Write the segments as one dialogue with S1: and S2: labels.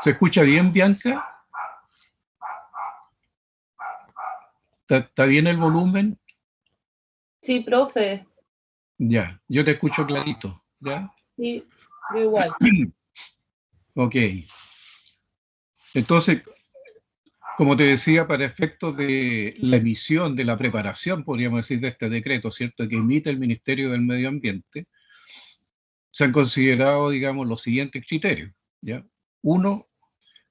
S1: ¿Se escucha bien, Bianca? ¿Está bien el volumen?
S2: Sí, profe.
S1: Ya, yo te escucho clarito, ¿ya?
S2: Sí, yo igual.
S1: Ok. Entonces, como te decía, para efectos de la emisión, de la preparación, podríamos decir, de este decreto, ¿cierto?, que emite el Ministerio del Medio Ambiente, se han considerado, digamos, los siguientes criterios, ¿ya? Uno,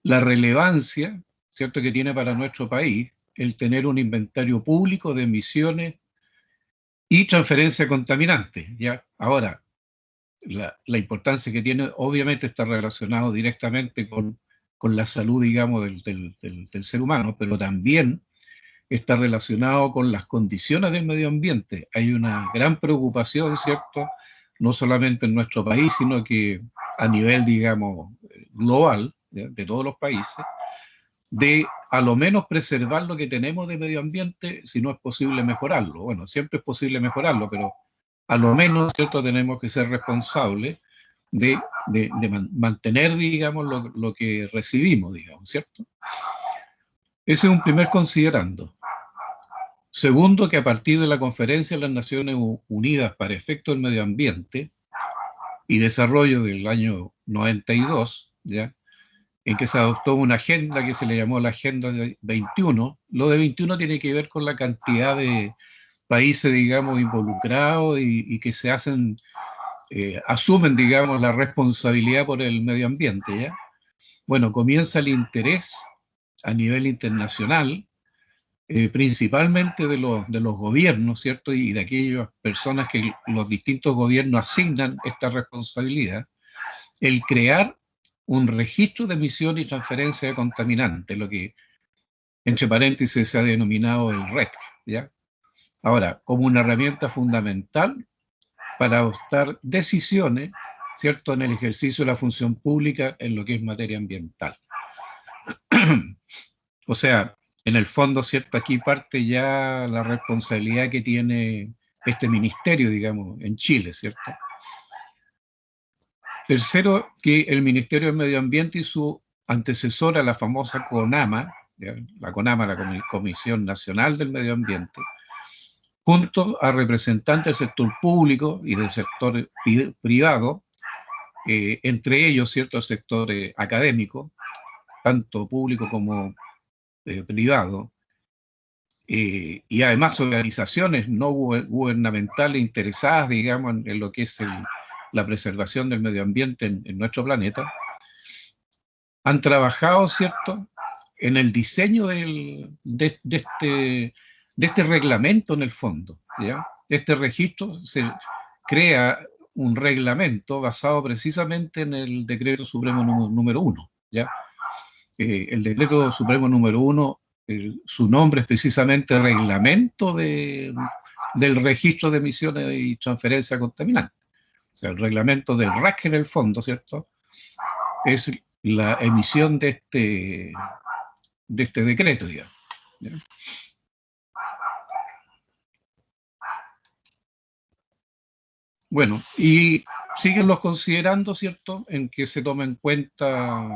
S1: la relevancia, ¿cierto?, que tiene para nuestro país el tener un inventario público de emisiones y transferencia contaminante, ¿ya? Ahora, la importancia que tiene obviamente está relacionado directamente con la salud, digamos, del ser humano, pero también está relacionado con las condiciones del medio ambiente. Hay una gran preocupación, ¿cierto?, no solamente en nuestro país, sino que a nivel, digamos, global, ¿ya?, de todos los países, de a lo menos preservar lo que tenemos de medio ambiente, si no es posible mejorarlo. Bueno, siempre es posible mejorarlo, pero a lo menos, ¿cierto?, tenemos que ser responsables de mantener, digamos, lo que recibimos, digamos, ¿cierto? Ese es un primer considerando. Segundo, que a partir de la Conferencia de las Naciones Unidas para Efectos del Medio Ambiente y Desarrollo del año 92, ¿ya?, en que se adoptó una agenda que se le llamó la Agenda 21. Lo de 21 tiene que ver con la cantidad de países, digamos, involucrados y que se hacen, asumen, digamos, la responsabilidad por el medio ambiente, ¿ya? Bueno, comienza el interés a nivel internacional, principalmente de los gobiernos, ¿cierto? Y de aquellas personas que los distintos gobiernos asignan esta responsabilidad, el crear un registro de emisión y transferencia de contaminantes, lo que entre paréntesis se ha denominado el REC, ¿ya? Ahora, como una herramienta fundamental para adoptar decisiones, ¿cierto?, en el ejercicio de la función pública en lo que es materia ambiental. O sea, en el fondo, ¿cierto?, aquí parte ya la responsabilidad que tiene este ministerio, digamos, en Chile, ¿cierto? Tercero, que el Ministerio del Medio Ambiente y su antecesora, la famosa CONAMA, ¿ya?, la CONAMA, la Comisión Nacional del Medio Ambiente, junto a representantes del sector público y del sector privado, entre ellos, ¿cierto?, el sector académico, tanto público como privado, y además organizaciones no gubernamentales interesadas, digamos, en lo que es la preservación del medio ambiente en nuestro planeta, han trabajado, ¿cierto?, en el diseño de este reglamento en el fondo, ¿ya? Este registro se crea un reglamento basado precisamente en el Decreto Supremo número 1, ¿ya? El Decreto Supremo número 1, su nombre es precisamente Reglamento del Registro de Emisiones y Transferencia Contaminante. O sea, el reglamento del RAC en el fondo, ¿cierto?, es la emisión de este decreto, digamos, ¿ya? Bueno, y siguen los considerando, ¿cierto?, en que se toma en cuenta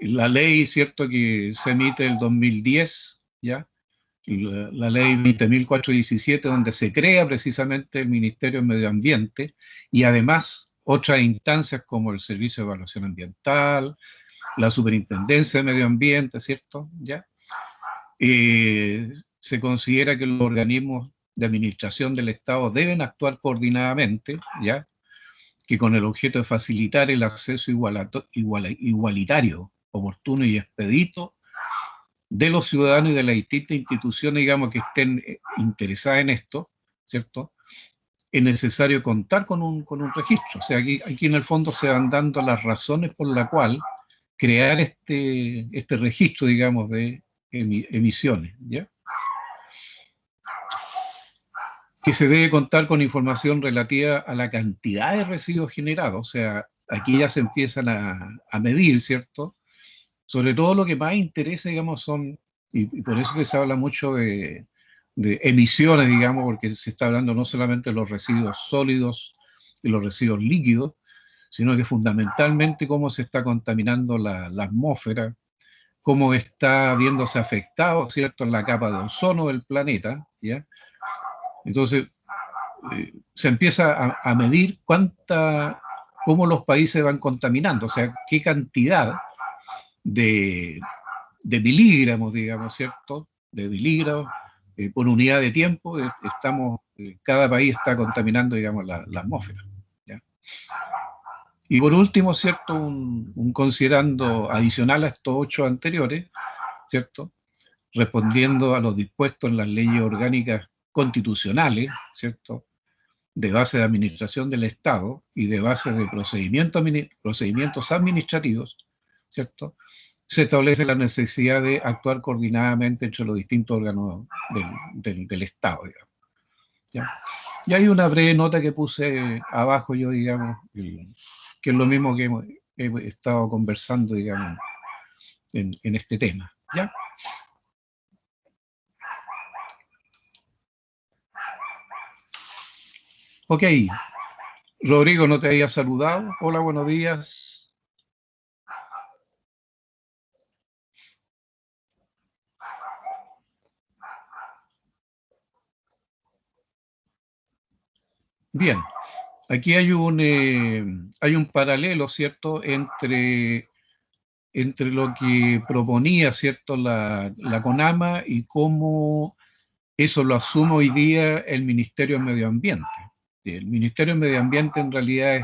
S1: la ley, ¿cierto?, que se emite el 2010, ¿ya? La ley 20.417, donde se crea precisamente el Ministerio del Medio Ambiente y además otras instancias como el Servicio de Evaluación Ambiental, la Superintendencia de Medio Ambiente, ¿cierto? ¿Ya? Se considera que los organismos de administración del Estado deben actuar coordinadamente, ¿ya?, que con el objeto de facilitar el acceso igualitario, oportuno y expedito de los ciudadanos y de las distintas instituciones, digamos, que estén interesadas en esto, ¿cierto?, es necesario contar con un registro. O sea, aquí en el fondo se van dando las razones por las cuales crear este registro, digamos, de emisiones, ¿ya? Que se debe contar con información relativa a la cantidad de residuos generados. O sea, aquí ya se empiezan a medir, ¿cierto? Sobre todo lo que más interesa, digamos, son, y por eso que se habla mucho de emisiones, digamos, porque se está hablando no solamente de los residuos sólidos y los residuos líquidos, sino que fundamentalmente cómo se está contaminando la atmósfera, cómo está viéndose afectado, ¿cierto?, en la capa de ozono del planeta, ¿ya? Entonces, se empieza a medir cómo los países van contaminando, o sea, qué cantidad de miligramos, digamos, ¿cierto?, de miligramos por unidad de tiempo, cada país está contaminando, digamos, la atmósfera, ¿ya? Y por último, ¿cierto?, considerando adicional a estos 8 anteriores, ¿cierto?, respondiendo a los dispuestos en las leyes orgánicas constitucionales, ¿cierto?, de base de administración del Estado y de base de procedimientos administrativos, ¿cierto?, se establece la necesidad de actuar coordinadamente entre los distintos órganos del Estado, digamos, ¿ya? Y hay una breve nota que puse abajo yo, digamos, que es lo mismo que hemos estado conversando, digamos, en este tema, ¿ya? Ok, Rodrigo, no te había saludado. Hola, buenos días. Bien, aquí hay un paralelo, ¿cierto?, entre lo que proponía, ¿cierto?, la CONAMA y cómo eso lo asume hoy día el Ministerio de Medio Ambiente. El Ministerio de Medio Ambiente en realidad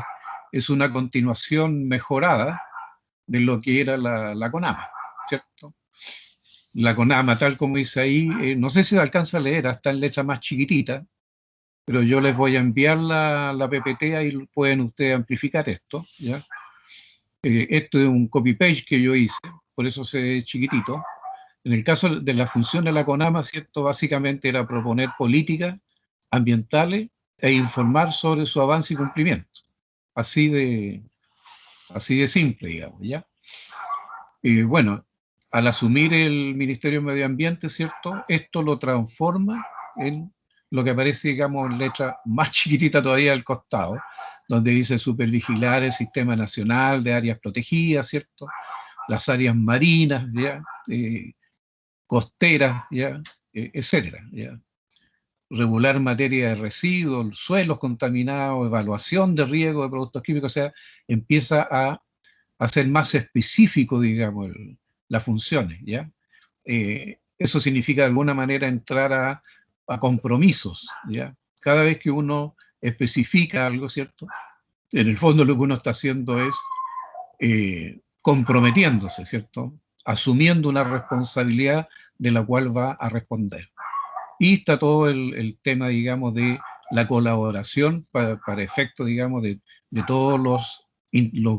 S1: es una continuación mejorada de lo que era la CONAMA, ¿cierto? La CONAMA, tal como dice ahí, no sé si se alcanza a leer, está en letra más chiquitita, pero yo les voy a enviar la PPT, ahí pueden ustedes amplificar esto, ¿ya? Esto es un copy-paste que yo hice, por eso se ve chiquitito. En el caso de la función de la CONAMA, ¿cierto?, básicamente era proponer políticas ambientales e informar sobre su avance y cumplimiento. Así de simple, digamos, ¿ya? Y bueno, al asumir el Ministerio de Medio Ambiente, ¿cierto?, esto lo transforma en lo que aparece, digamos, en letra más chiquitita todavía al costado, donde dice supervigilar el Sistema Nacional de Áreas Protegidas, ¿cierto?, las áreas marinas, ¿ya?, costeras, ¿ya?, etcétera, ¿ya?, regular materia de residuos, suelos contaminados, evaluación de riesgo de productos químicos, o sea, empieza a ser más específico, digamos, las funciones, ¿ya? Eso significa de alguna manera entrar a compromisos, ¿ya? Cada vez que uno especifica algo, ¿cierto?, en el fondo lo que uno está haciendo es comprometiéndose, ¿cierto?, asumiendo una responsabilidad de la cual va a responder. Y está todo el tema, digamos, de la colaboración para efecto, digamos, de todos los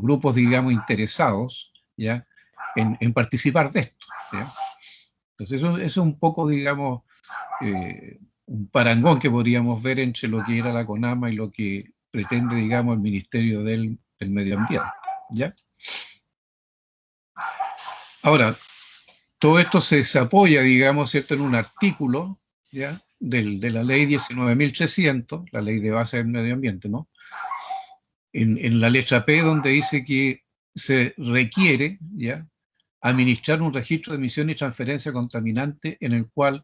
S1: grupos, digamos, interesados, ¿ya?, en participar de esto, ¿ya? Entonces eso es un poco, digamos, un parangón que podríamos ver entre lo que era la CONAMA y lo que pretende, digamos, el Ministerio del Medio Ambiente, ¿ya? Ahora, todo esto se apoya, digamos, ¿cierto?, en un artículo, ¿ya?, de la ley 19.300, la ley de base del medio ambiente, ¿no?, en la letra P, donde dice que se requiere, ¿ya?, administrar un registro de emisión y transferencia contaminante en el cual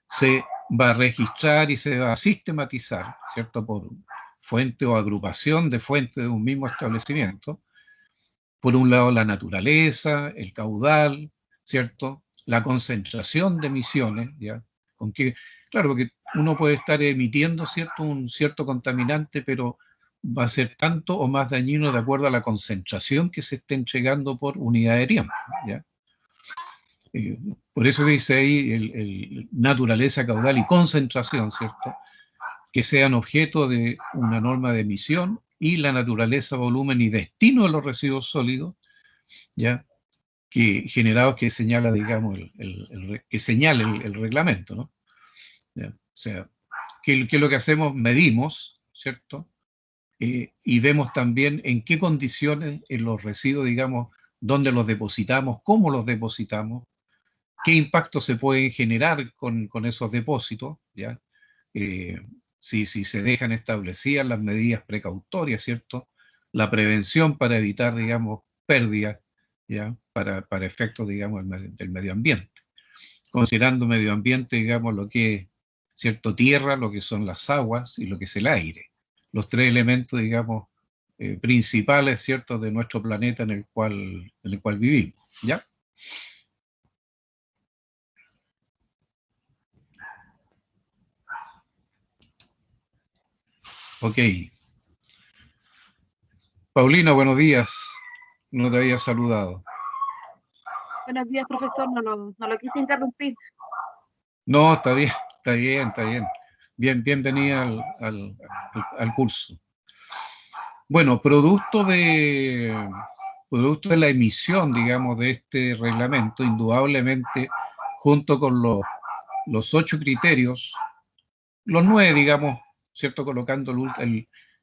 S1: se va a registrar y se va a sistematizar, ¿cierto?, por fuente o agrupación de fuentes de un mismo establecimiento. Por un lado, la naturaleza, el caudal, ¿cierto?, la concentración de emisiones, ¿ya? Claro, porque uno puede estar emitiendo, ¿cierto?, un cierto contaminante, pero va a ser tanto o más dañino de acuerdo a la concentración que se esté entregando por unidad de tiempo, ¿ya? Por eso dice ahí el naturaleza, caudal y concentración, ¿cierto?, que sean objeto de una norma de emisión, y la naturaleza, volumen y destino de los residuos sólidos, ¿ya?, generados que señala, digamos, que señala el reglamento, ¿no? ¿Ya? O sea, ¿qué es lo que hacemos? Medimos, ¿cierto? Y vemos también en qué condiciones en los residuos, digamos, dónde los depositamos, cómo los depositamos, qué impacto se pueden generar con esos depósitos, ¿ya? Si se dejan establecidas las medidas precautorias, ¿cierto?, la prevención para evitar, digamos, pérdidas, ¿ya? Para efectos, digamos, del medio ambiente. Considerando medio ambiente, digamos, lo que es, cierto, tierra, lo que son las aguas y lo que es el aire. Los tres elementos, digamos, principales, cierto, de nuestro planeta en el cual vivimos, ¿ya? Ok. Paulina, buenos días. No te había saludado.
S2: Buenos días, profesor. No lo quise interrumpir.
S1: No, está bien, está bien, está bien. Bienvenida al curso. Bueno, producto de la emisión, digamos, de este reglamento, indudablemente, junto con los 8 criterios, los 9, digamos, ¿cierto? Colocando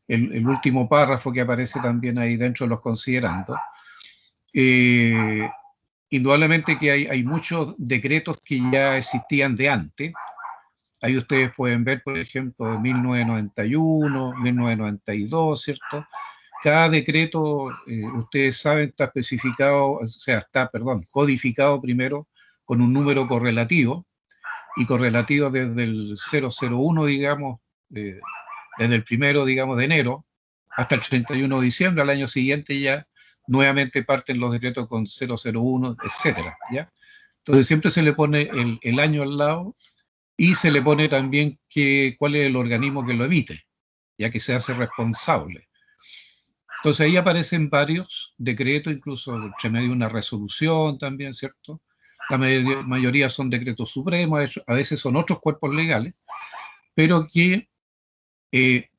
S1: el último párrafo que aparece también ahí dentro de los considerandos. Indudablemente que hay muchos decretos que ya existían de antes. Ahí ustedes pueden ver, por ejemplo, de 1991, 1992, ¿cierto? Cada decreto, ustedes saben, está especificado, o sea, está, perdón, codificado primero con un número correlativo, y correlativo desde el 001, digamos, desde el 1, digamos, de enero hasta el 31 de diciembre. Al año siguiente ya nuevamente parten los decretos con 001, etcétera, ¿ya? Entonces siempre se le pone el año al lado y se le pone también cuál es el organismo que lo emite, ya que se hace responsable. Entonces ahí aparecen varios decretos, incluso entre medio una resolución también, ¿cierto? La mayoría son decretos supremos, a veces son otros cuerpos legales, pero que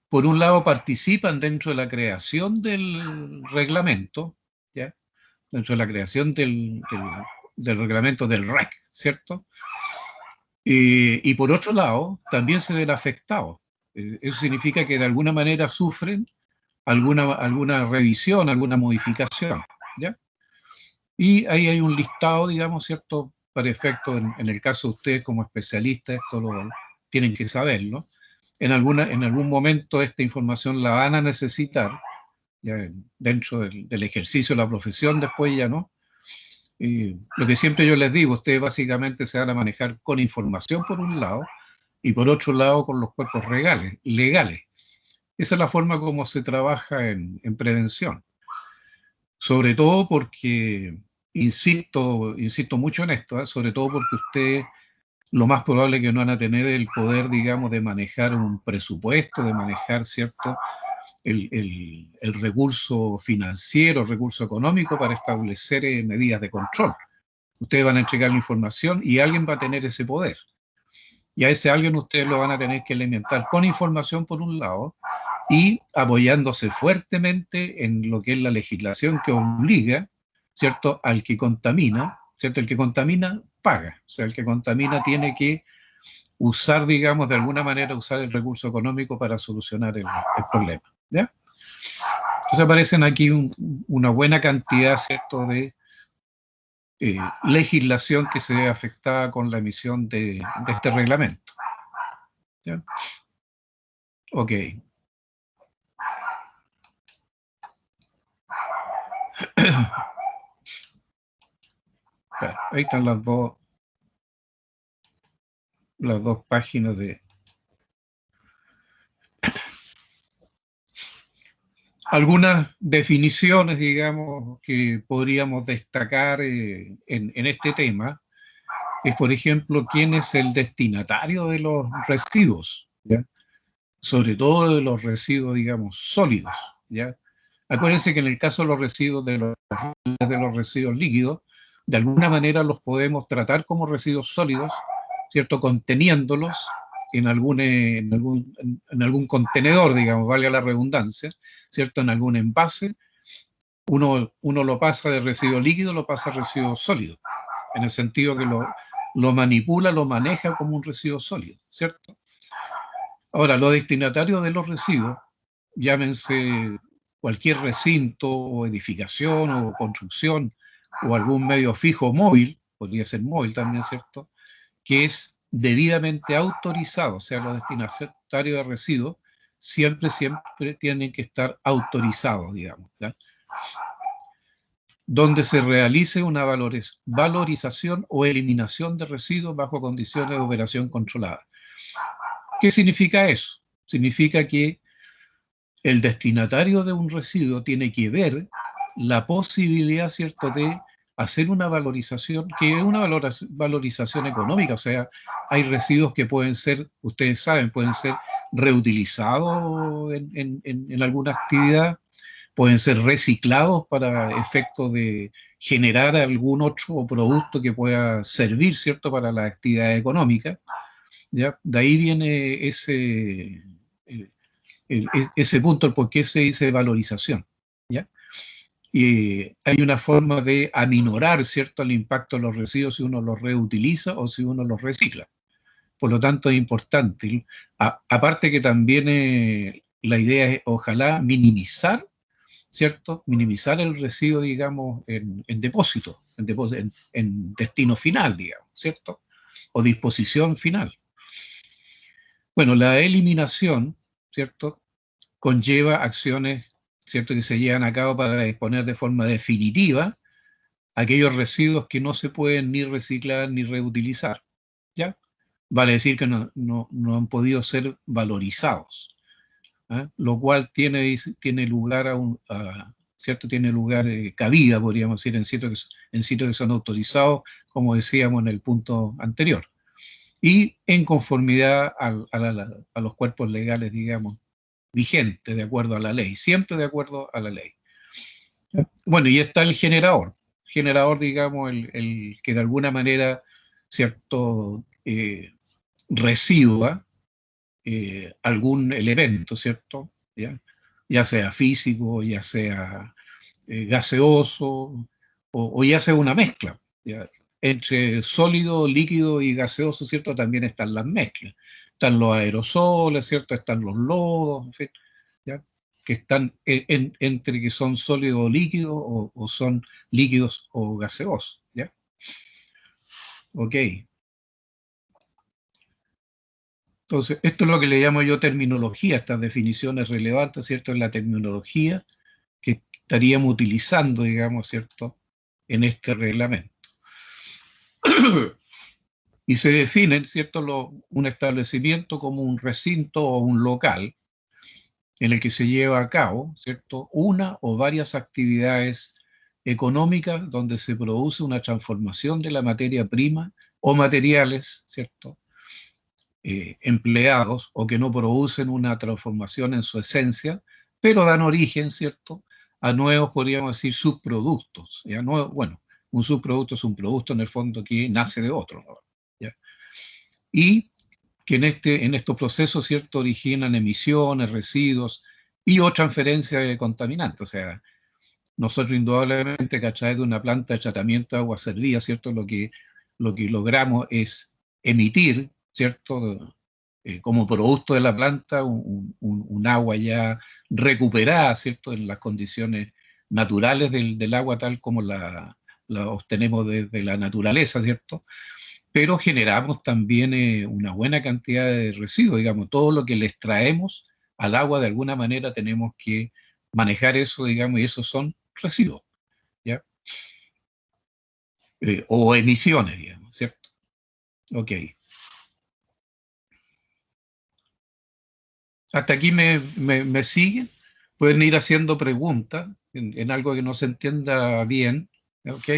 S1: por un lado participan dentro de la creación del reglamento, ¿ya? Dentro de la creación del reglamento del REC, ¿cierto? Y por otro lado, también se ven afectados. Eso significa que de alguna manera sufren alguna revisión, alguna modificación, ¿ya? Y ahí hay un listado, digamos, ¿cierto? Para efecto, en el caso de ustedes como especialistas, esto lo tienen que saberlo. En algún momento esta información la van a necesitar, ya dentro del ejercicio de la profesión, después ya no. Y lo que siempre yo les digo, ustedes básicamente se van a manejar con información por un lado, y por otro lado con los cuerpos legales. Esa es la forma como se trabaja en prevención. Sobre todo porque, insisto mucho en esto, sobre todo porque ustedes lo más probable es que no van a tener el poder, digamos, de manejar un presupuesto, de manejar, ¿cierto?, el recurso financiero, el recurso económico para establecer medidas de control. Ustedes van a entregar la información y alguien va a tener ese poder. Y a ese alguien ustedes lo van a tener que alimentar con información por un lado y apoyándose fuertemente en lo que es la legislación que obliga, ¿cierto?, al que contamina, ¿cierto? El que contamina paga. O sea, el que contamina tiene que usar, digamos, de alguna manera, usar el recurso económico para solucionar el problema, ¿ya? Entonces aparecen aquí una buena cantidad, ¿cierto?, de legislación que se ve afectada con la emisión de este reglamento, ¿ya? Ok. Ahí están las dos páginas de algunas definiciones, digamos, que podríamos destacar en este tema. Es, por ejemplo, quién es el destinatario de los residuos, ¿ya? Sobre todo de los residuos, digamos, sólidos, ¿ya? Acuérdense que en el caso de los residuos, de los residuos líquidos, de alguna manera los podemos tratar como residuos sólidos, ¿cierto? Conteniéndolos en algún contenedor, digamos, valga la redundancia, ¿cierto? En algún envase. Uno lo pasa de residuo líquido, lo pasa a residuo sólido, en el sentido que lo manipula, lo maneja como un residuo sólido, ¿cierto? Ahora, los destinatarios de los residuos, llámense cualquier recinto o edificación o construcción o algún medio fijo o móvil, podría ser móvil también, ¿cierto?, que es debidamente autorizado, o sea, los destinatarios de residuos, siempre tienen que estar autorizados, digamos, ¿ya? Donde se realice una valorización o eliminación de residuos bajo condiciones de operación controlada. ¿Qué significa eso? Significa que el destinatario de un residuo tiene que ver la posibilidad, ¿cierto?, de hacer una valorización, que es una valorización económica, o sea, hay residuos que pueden ser, ustedes saben, pueden ser reutilizados en alguna actividad, pueden ser reciclados para efectos de generar algún otro producto que pueda servir, ¿cierto?, para la actividad económica, ¿ya? De ahí viene ese punto, el por qué se dice valorización, ¿ya? Y hay una forma de aminorar, ¿cierto?, el impacto de los residuos si uno los reutiliza o si uno los recicla. Por lo tanto, es importante. Aparte que también la idea es, ojalá, minimizar, ¿cierto? Minimizar el residuo, digamos, en depósito, en destino final, digamos, ¿cierto? O disposición final. Bueno, la eliminación, ¿cierto?, conlleva acciones, ¿cierto?, que se llevan a cabo para disponer de forma definitiva aquellos residuos que no se pueden ni reciclar ni reutilizar, ¿ya? Vale decir que no han podido ser valorizados, ¿eh? Lo cual tiene lugar ¿cierto? Tiene lugar, cabida, podríamos decir, en sitios que son autorizados, como decíamos en el punto anterior, y en conformidad a los cuerpos legales, digamos, vigentes, de acuerdo a la ley, siempre de acuerdo a la ley. Bueno, y está el generador, digamos, el que de alguna manera, ¿cierto?, residua algún elemento, ¿cierto? Ya sea físico, ya sea gaseoso, o ya sea una mezcla, ¿ya? Entre sólido, líquido y gaseoso, ¿cierto? También están las mezclas. Están los aerosoles, ¿cierto? Están los lodos, en fin, ¿ya? Que están entre que son sólidos o líquidos, o son líquidos o gaseosos, ¿ya? Ok. Entonces, esto es lo que le llamo yo terminología, estas definiciones relevantes, ¿cierto? En la terminología que estaríamos utilizando, digamos, ¿cierto?, en este reglamento. Y se definen, ¿cierto?, un establecimiento como un recinto o un local en el que se lleva a cabo, ¿cierto?, una o varias actividades económicas donde se produce una transformación de la materia prima o materiales, ¿cierto?, empleados o que no producen una transformación en su esencia, pero dan origen, ¿cierto?, a nuevos, podríamos decir, subproductos. ¿Ya? Bueno, un subproducto es un producto en el fondo que nace de otro, ¿no? ¿Ya? Y que en estos procesos, ¿cierto?, originan emisiones, residuos y o transferencia de contaminantes. O sea, nosotros indudablemente que a través de una planta de tratamiento de agua servida, ¿cierto?, lo que logramos es emitir, ¿cierto?, como producto de la planta, un agua ya recuperada, ¿cierto?, en las condiciones naturales del agua tal como la obtenemos desde la naturaleza, ¿cierto? Pero generamos también una buena cantidad de residuos, digamos, todo lo que le extraemos al agua de alguna manera tenemos que manejar eso, digamos, y esos son residuos, ¿ya? O emisiones, digamos, ¿cierto? Ok. Hasta aquí me siguen. Pueden ir haciendo preguntas en algo que no se entienda bien, ¿ok?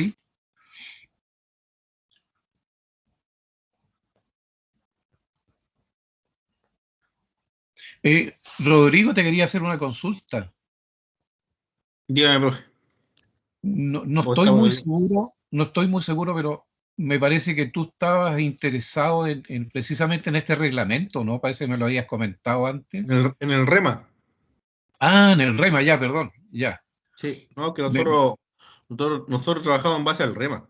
S1: Rodrigo, te quería hacer una consulta.
S3: Dígame, profe.
S1: No estoy muy seguro, pero me parece que tú estabas interesado precisamente en este reglamento, ¿no? Parece que me lo habías comentado antes.
S3: En el REMA.
S1: Ah, en el REMA, ya, perdón, ya.
S3: Sí, no, que nosotros trabajamos en base al REMA.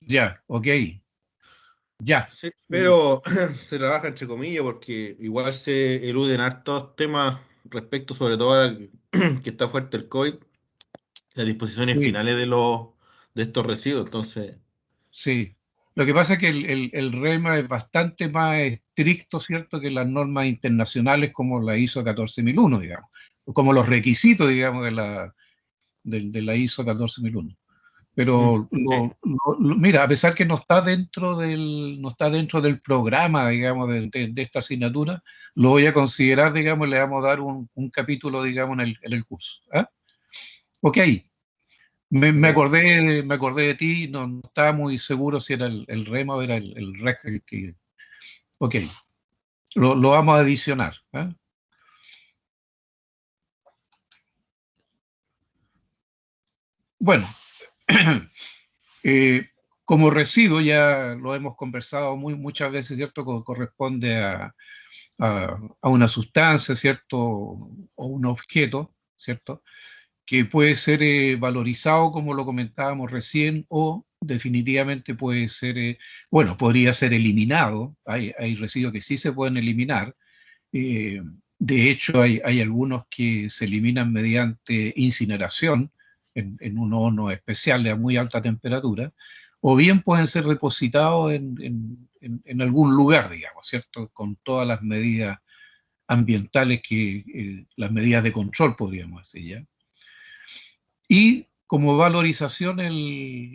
S1: Ya, ok. Ya.
S3: Sí, pero se trabaja entre comillas porque igual se eluden hartos temas respecto, sobre todo ahora que está fuerte el COVID, las disposiciones
S1: Sí,
S3: finales de estos residuos. Entonces,
S1: sí. Lo que pasa es que el REMA es bastante más estricto, ¿cierto?, que las normas internacionales como la ISO 14001, digamos, como los requisitos, digamos, de la ISO 14001. Pero mira, a pesar que no está dentro del programa, digamos, de esta asignatura, lo voy a considerar, digamos, le vamos a dar un capítulo, digamos, en el curso. ¿Ah? Ok, me acordé de ti, no estaba muy seguro si era el REMA o era el REC el que... Ok, lo vamos a adicionar. ¿Ah? Bueno, como residuo, ya lo hemos conversado muchas veces, ¿cierto? Corresponde a una sustancia, ¿cierto? O un objeto, ¿cierto? Que puede ser valorizado, como lo comentábamos recién, o definitivamente puede ser, bueno, podría ser eliminado. Hay residuos que sí se pueden eliminar. Eh, de hecho, hay algunos que se eliminan mediante incineración en un horno especial a muy alta temperatura, o bien pueden ser depositados en algún lugar, digamos, ¿cierto? Con todas las medidas ambientales las medidas de control, podríamos decir, ¿ya? Y como valorización,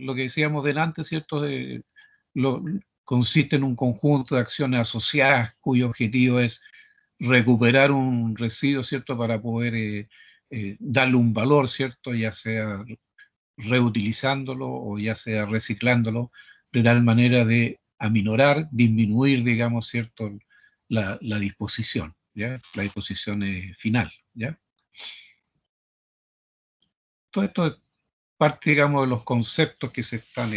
S1: lo que decíamos delante, ¿cierto? Lo, consiste en un conjunto de acciones asociadas cuyo objetivo es recuperar un residuo, ¿cierto? Para poder darle un valor, ¿cierto? Ya sea reutilizándolo o ya sea reciclándolo, de tal manera de aminorar, disminuir, digamos, ¿cierto? La disposición, ¿ya? La disposición final, ¿ya? Todo esto es parte, digamos, de los conceptos que se están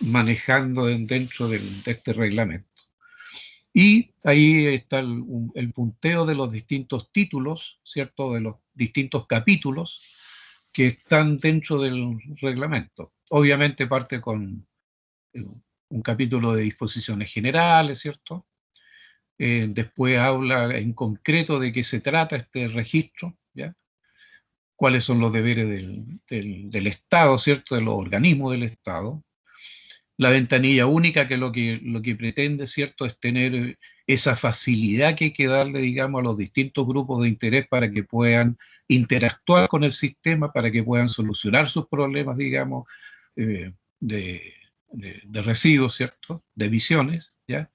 S1: manejando dentro de este reglamento. Y ahí está el punteo de los distintos títulos, ¿cierto? De los distintos capítulos que están dentro del reglamento. Obviamente parte con un capítulo de disposiciones generales, ¿cierto? Después habla en concreto de qué se trata este registro, ¿ya? Cuáles son los deberes del Estado, ¿cierto? De los organismos del Estado. La ventanilla única, que lo que pretende, ¿cierto?, es tener esa facilidad que hay que darle, digamos, a los distintos grupos de interés para que puedan interactuar con el sistema, para que puedan solucionar sus problemas, digamos, de, de residuos, ¿cierto?, de emisiones, ¿ya?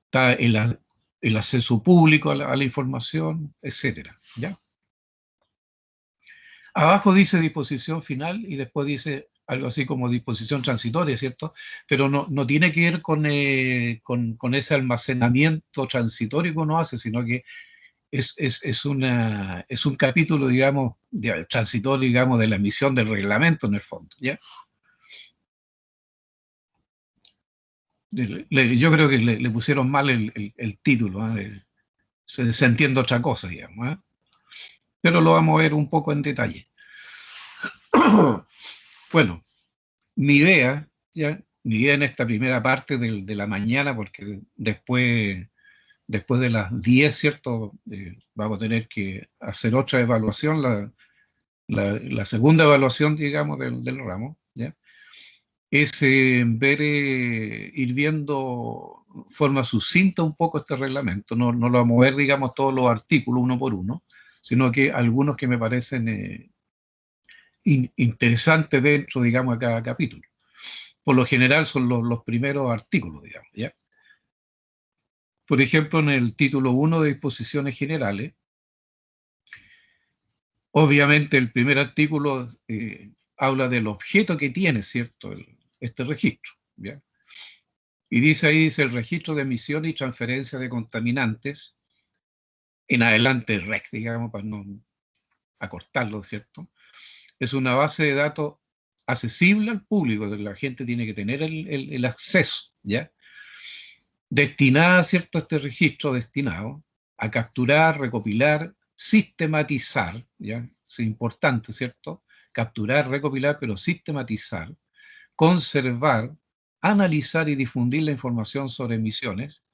S1: Está el acceso público a la información, etcétera, ¿ya? Abajo dice disposición final y después dice algo así como disposición transitoria, ¿cierto? Pero no tiene que ver con ese almacenamiento transitorio que uno hace, sino que es un capítulo, digamos, transitorio, digamos, de la emisión del reglamento en el fondo, ¿ya? Yo creo que le pusieron mal el título, ¿eh? Se entiende otra cosa, digamos, ¿eh? Pero lo vamos a ver un poco en detalle. Bueno, mi idea, ¿ya? Mi idea en esta primera parte de la mañana, porque después de las 10, ¿cierto? Vamos a tener que hacer otra evaluación, la segunda evaluación, digamos, del ramo, ¿ya? Es ir viendo forma sucinta un poco este reglamento. No lo vamos a ver, digamos, todos los artículos uno por uno, sino que algunos que me parecen interesantes dentro, digamos, de cada capítulo. Por lo general son los primeros artículos, digamos, ¿ya? Por ejemplo, en el título 1 de disposiciones generales, obviamente el primer artículo habla del objeto que tiene, ¿cierto?, este registro, ¿ya? Y dice el registro de emisión y transferencia de contaminantes, en adelante REC, digamos, para no acortarlo, ¿cierto? Es una base de datos accesible al público, la gente tiene que tener el acceso, ¿ya? Destinada, ¿cierto?, este registro destinado a capturar, recopilar, sistematizar, ¿ya? Es importante, ¿cierto? Capturar, recopilar, pero sistematizar, conservar, analizar y difundir la información sobre emisiones,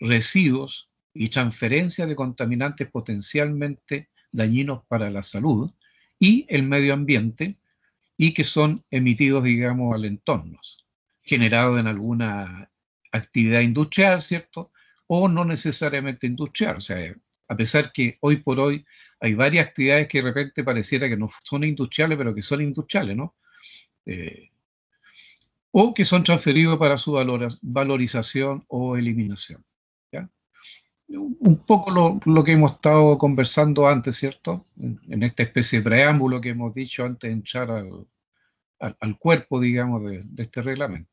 S1: residuos y transferencia de contaminantes potencialmente dañinos para la salud y el medio ambiente y que son emitidos, digamos, al entorno. generado en alguna actividad industrial, ¿cierto? O no necesariamente industrial. O sea, a pesar que hoy por hoy hay varias actividades que de repente pareciera que no son industriales, pero que son industriales, ¿no? O que son transferidos para su valorización o eliminación. ¿Ya? Un poco lo que hemos estado conversando antes, ¿cierto? En esta especie de preámbulo que hemos dicho antes de entrar al cuerpo, digamos, de este reglamento.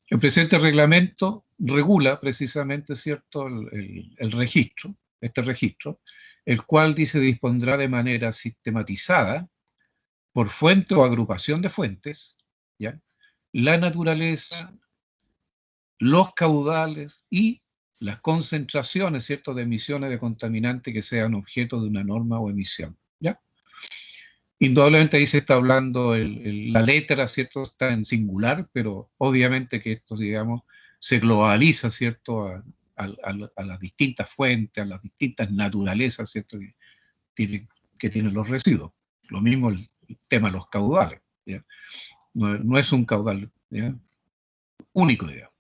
S1: El presente reglamento regula precisamente, ¿cierto?, el registro, este registro, el cual dice dispondrá de manera sistematizada, por fuente o agrupación de fuentes, ¿ya?, la naturaleza, los caudales y las concentraciones, ¿cierto?, de emisiones de contaminantes que sean objeto de una norma o emisión, ¿ya? Indudablemente ahí se está hablando, la letra, ¿cierto?, está en singular, pero obviamente que esto, digamos, se globaliza, ¿cierto?, a las distintas fuentes, a las distintas naturalezas, ¿cierto?, que tienen los residuos. Lo mismo el tema de los caudales, ¿ya? No es un caudal, ¿ya?, único, digamos.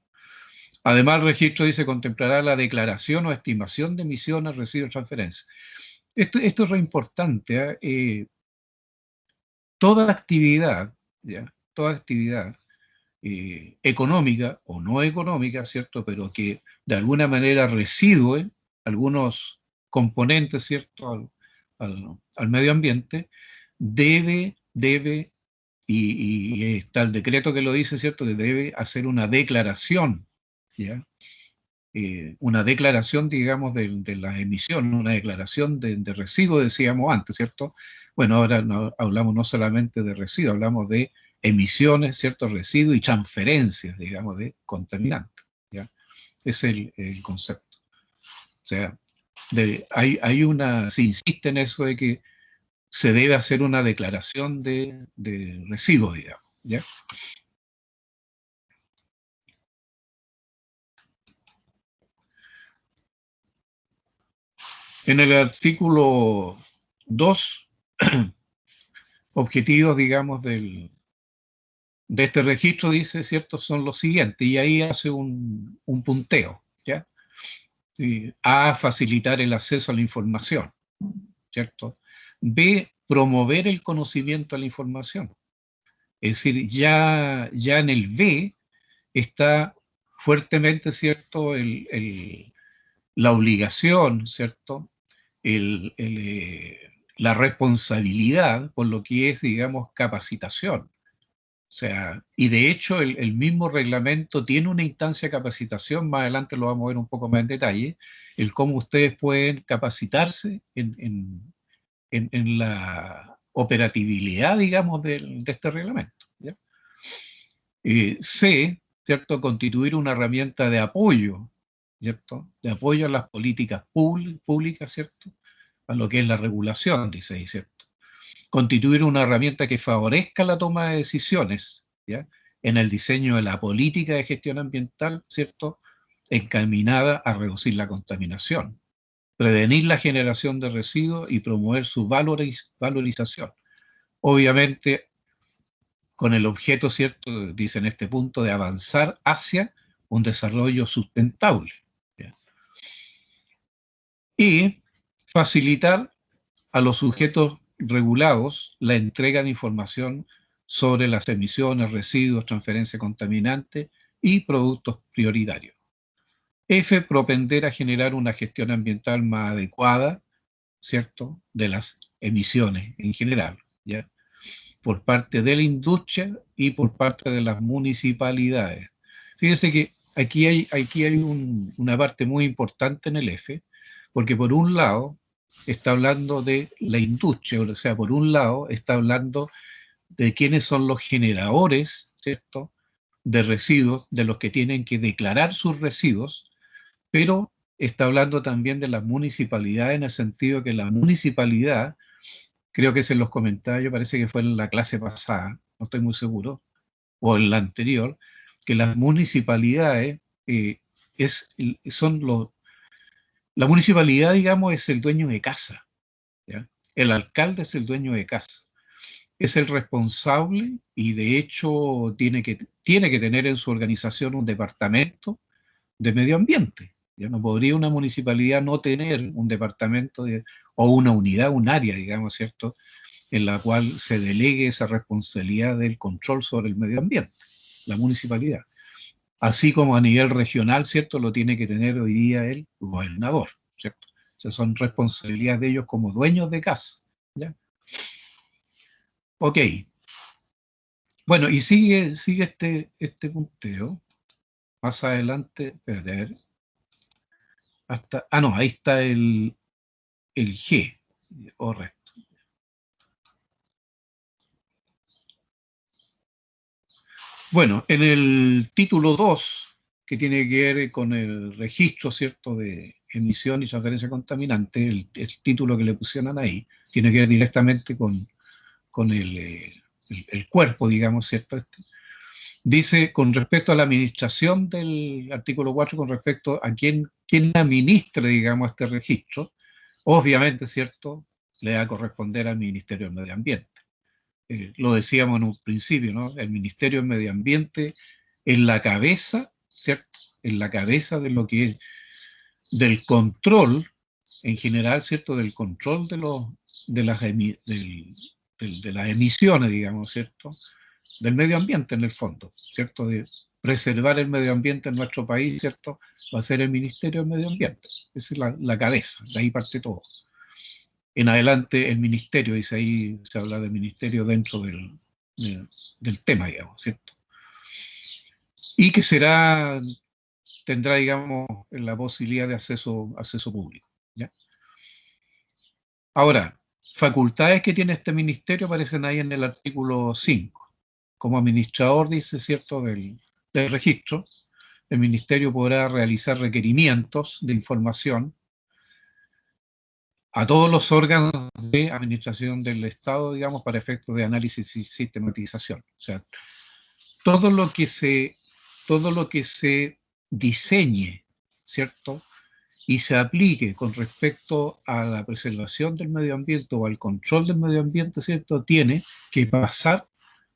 S1: Además, el registro dice contemplará la declaración o estimación de emisiones, residuos, transferencias. Esto es re importante, ¿eh? Toda actividad, ¿ya?, toda actividad económica o no económica, ¿cierto?, pero que de alguna manera residúe algunos componentes, ¿cierto?, al medio ambiente, debe, y está el decreto que lo dice, ¿cierto?, que debe hacer una declaración, ¿ya? Una declaración, digamos, de las emisiones, una declaración de residuos, decíamos antes, ¿cierto? Bueno, ahora no, hablamos no solamente de residuos, hablamos de emisiones, ¿cierto?, residuos y transferencias, digamos, de contaminantes, ¿ya? Es el concepto. O sea, se insiste en eso de que se debe hacer una declaración de residuos, digamos, ¿ya? En el artículo 2, objetivos, digamos, de este registro, dice, ¿cierto?, son los siguientes, y ahí hace un punteo, ¿ya? A, facilitar el acceso a la información, ¿cierto? B, promover el conocimiento a la información. Es decir, ya en el B está fuertemente, ¿cierto?, la obligación, ¿cierto?, la responsabilidad por lo que es, digamos, capacitación. O sea, y de hecho el mismo reglamento tiene una instancia de capacitación, más adelante lo vamos a ver un poco más en detalle, el cómo ustedes pueden capacitarse en la operatividad, digamos, de este reglamento, ¿ya? C, ¿cierto?, constituir una herramienta de apoyo, ¿cierto?, de apoyo a las políticas públicas, ¿cierto?, a lo que es la regulación, dice ahí, ¿cierto? Constituir una herramienta que favorezca la toma de decisiones, ¿ya?, en el diseño de la política de gestión ambiental, ¿cierto?, encaminada a reducir la contaminación, prevenir la generación de residuos y promover su valorización. Obviamente, con el objeto, ¿cierto?, dice en este punto, de avanzar hacia un desarrollo sustentable, ¿ya? Y facilitar a los sujetos regulados la entrega de información sobre las emisiones, residuos, transferencia contaminante y productos prioritarios. F, propender a generar una gestión ambiental más adecuada, ¿cierto?, de las emisiones en general, ¿ya?, por parte de la industria y por parte de las municipalidades. Fíjense que aquí hay una parte muy importante en el F, porque por un lado está hablando de la industria, o sea, por un lado está hablando de quiénes son los generadores, ¿cierto?, de residuos, de los que tienen que declarar sus residuos, pero está hablando también de las municipalidades, en el sentido que la municipalidad, creo que es en los comentarios, parece que fue en la clase pasada, no estoy muy seguro, o en la anterior, que las municipalidades son los... La municipalidad, digamos, es el dueño de casa, ¿ya? El alcalde es el dueño de casa. es el responsable y de hecho tiene que tener en su organización un departamento de medio ambiente. Ya no podría una municipalidad no tener un departamento o una unidad, un área, digamos, ¿cierto?, en la cual se delegue esa responsabilidad del control sobre el medio ambiente, la municipalidad. Así como a nivel regional, ¿cierto?, lo tiene que tener hoy día el gobernador, ¿cierto? O sea, son responsabilidades de ellos como dueños de casa, ¿ya? Ok. Bueno, y sigue este punteo. Más adelante, espérate, a ver. No, ahí está el G, correcto. Bueno, en el título 2, que tiene que ver con el registro, ¿cierto?, de emisión y transferencia contaminante, el título que le pusieron ahí, tiene que ver directamente con el cuerpo, digamos, ¿cierto? Dice, con respecto a la administración del artículo 4, con respecto a quién administre, digamos, este registro, obviamente, ¿cierto?, le va a corresponder al Ministerio del Medio Ambiente. Lo decíamos en un principio, ¿no? El Ministerio del Medio Ambiente es la cabeza, ¿cierto? Es la cabeza de lo que es del control, en general, ¿cierto?, del control de las emisiones, digamos, ¿cierto?, del medio ambiente en el fondo, ¿cierto?, de preservar el medio ambiente en nuestro país, ¿cierto?, va a ser el Ministerio del Medio Ambiente. Esa es la cabeza, de ahí parte todo. En adelante el ministerio, dice ahí, se habla de ministerio dentro del tema, digamos, ¿cierto? Y que tendrá, digamos, la posibilidad de acceso público, ¿ya? Ahora, facultades que tiene este ministerio aparecen ahí en el artículo 5. Como administrador, dice, ¿cierto?, del registro, el ministerio podrá realizar requerimientos de información a todos los órganos de administración del Estado, digamos, para efectos de análisis y sistematización. O sea, todo lo que se diseñe, ¿cierto?, y se aplique con respecto a la preservación del medio ambiente o al control del medio ambiente, ¿cierto?, tiene que pasar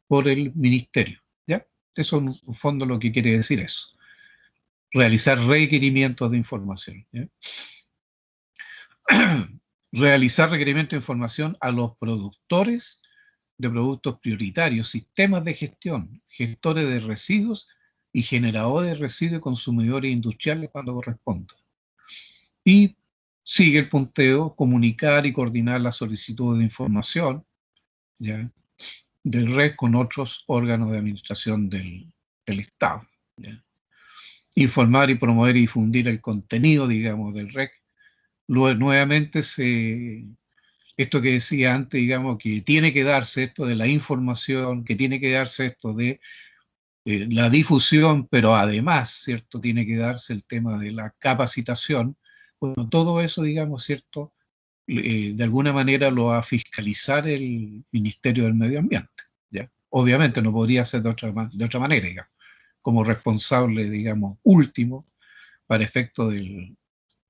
S1: por el ministerio, ¿ya? Eso en un fondo lo que quiere decir eso. Realizar requerimientos de información, ¿ya? Realizar requerimientos de información a los productores de productos prioritarios, sistemas de gestión, gestores de residuos y generadores de residuos y consumidores industriales cuando corresponda. Y sigue el punteo, comunicar y coordinar las solicitudes de información, ¿ya?, del REC con otros órganos de administración del Estado, ¿ya? Informar y promover y difundir el contenido, digamos, del REC. Luego, nuevamente, esto que decía antes, digamos, que tiene que darse esto de la información, que tiene que darse esto de la difusión, pero además, ¿cierto?, tiene que darse el tema de la capacitación. Bueno, todo eso, digamos, ¿cierto?, de alguna manera lo va a fiscalizar el Ministerio del Medio Ambiente, ¿ya? Obviamente no podría ser de otra manera, digamos, como responsable, digamos, último, para efecto del...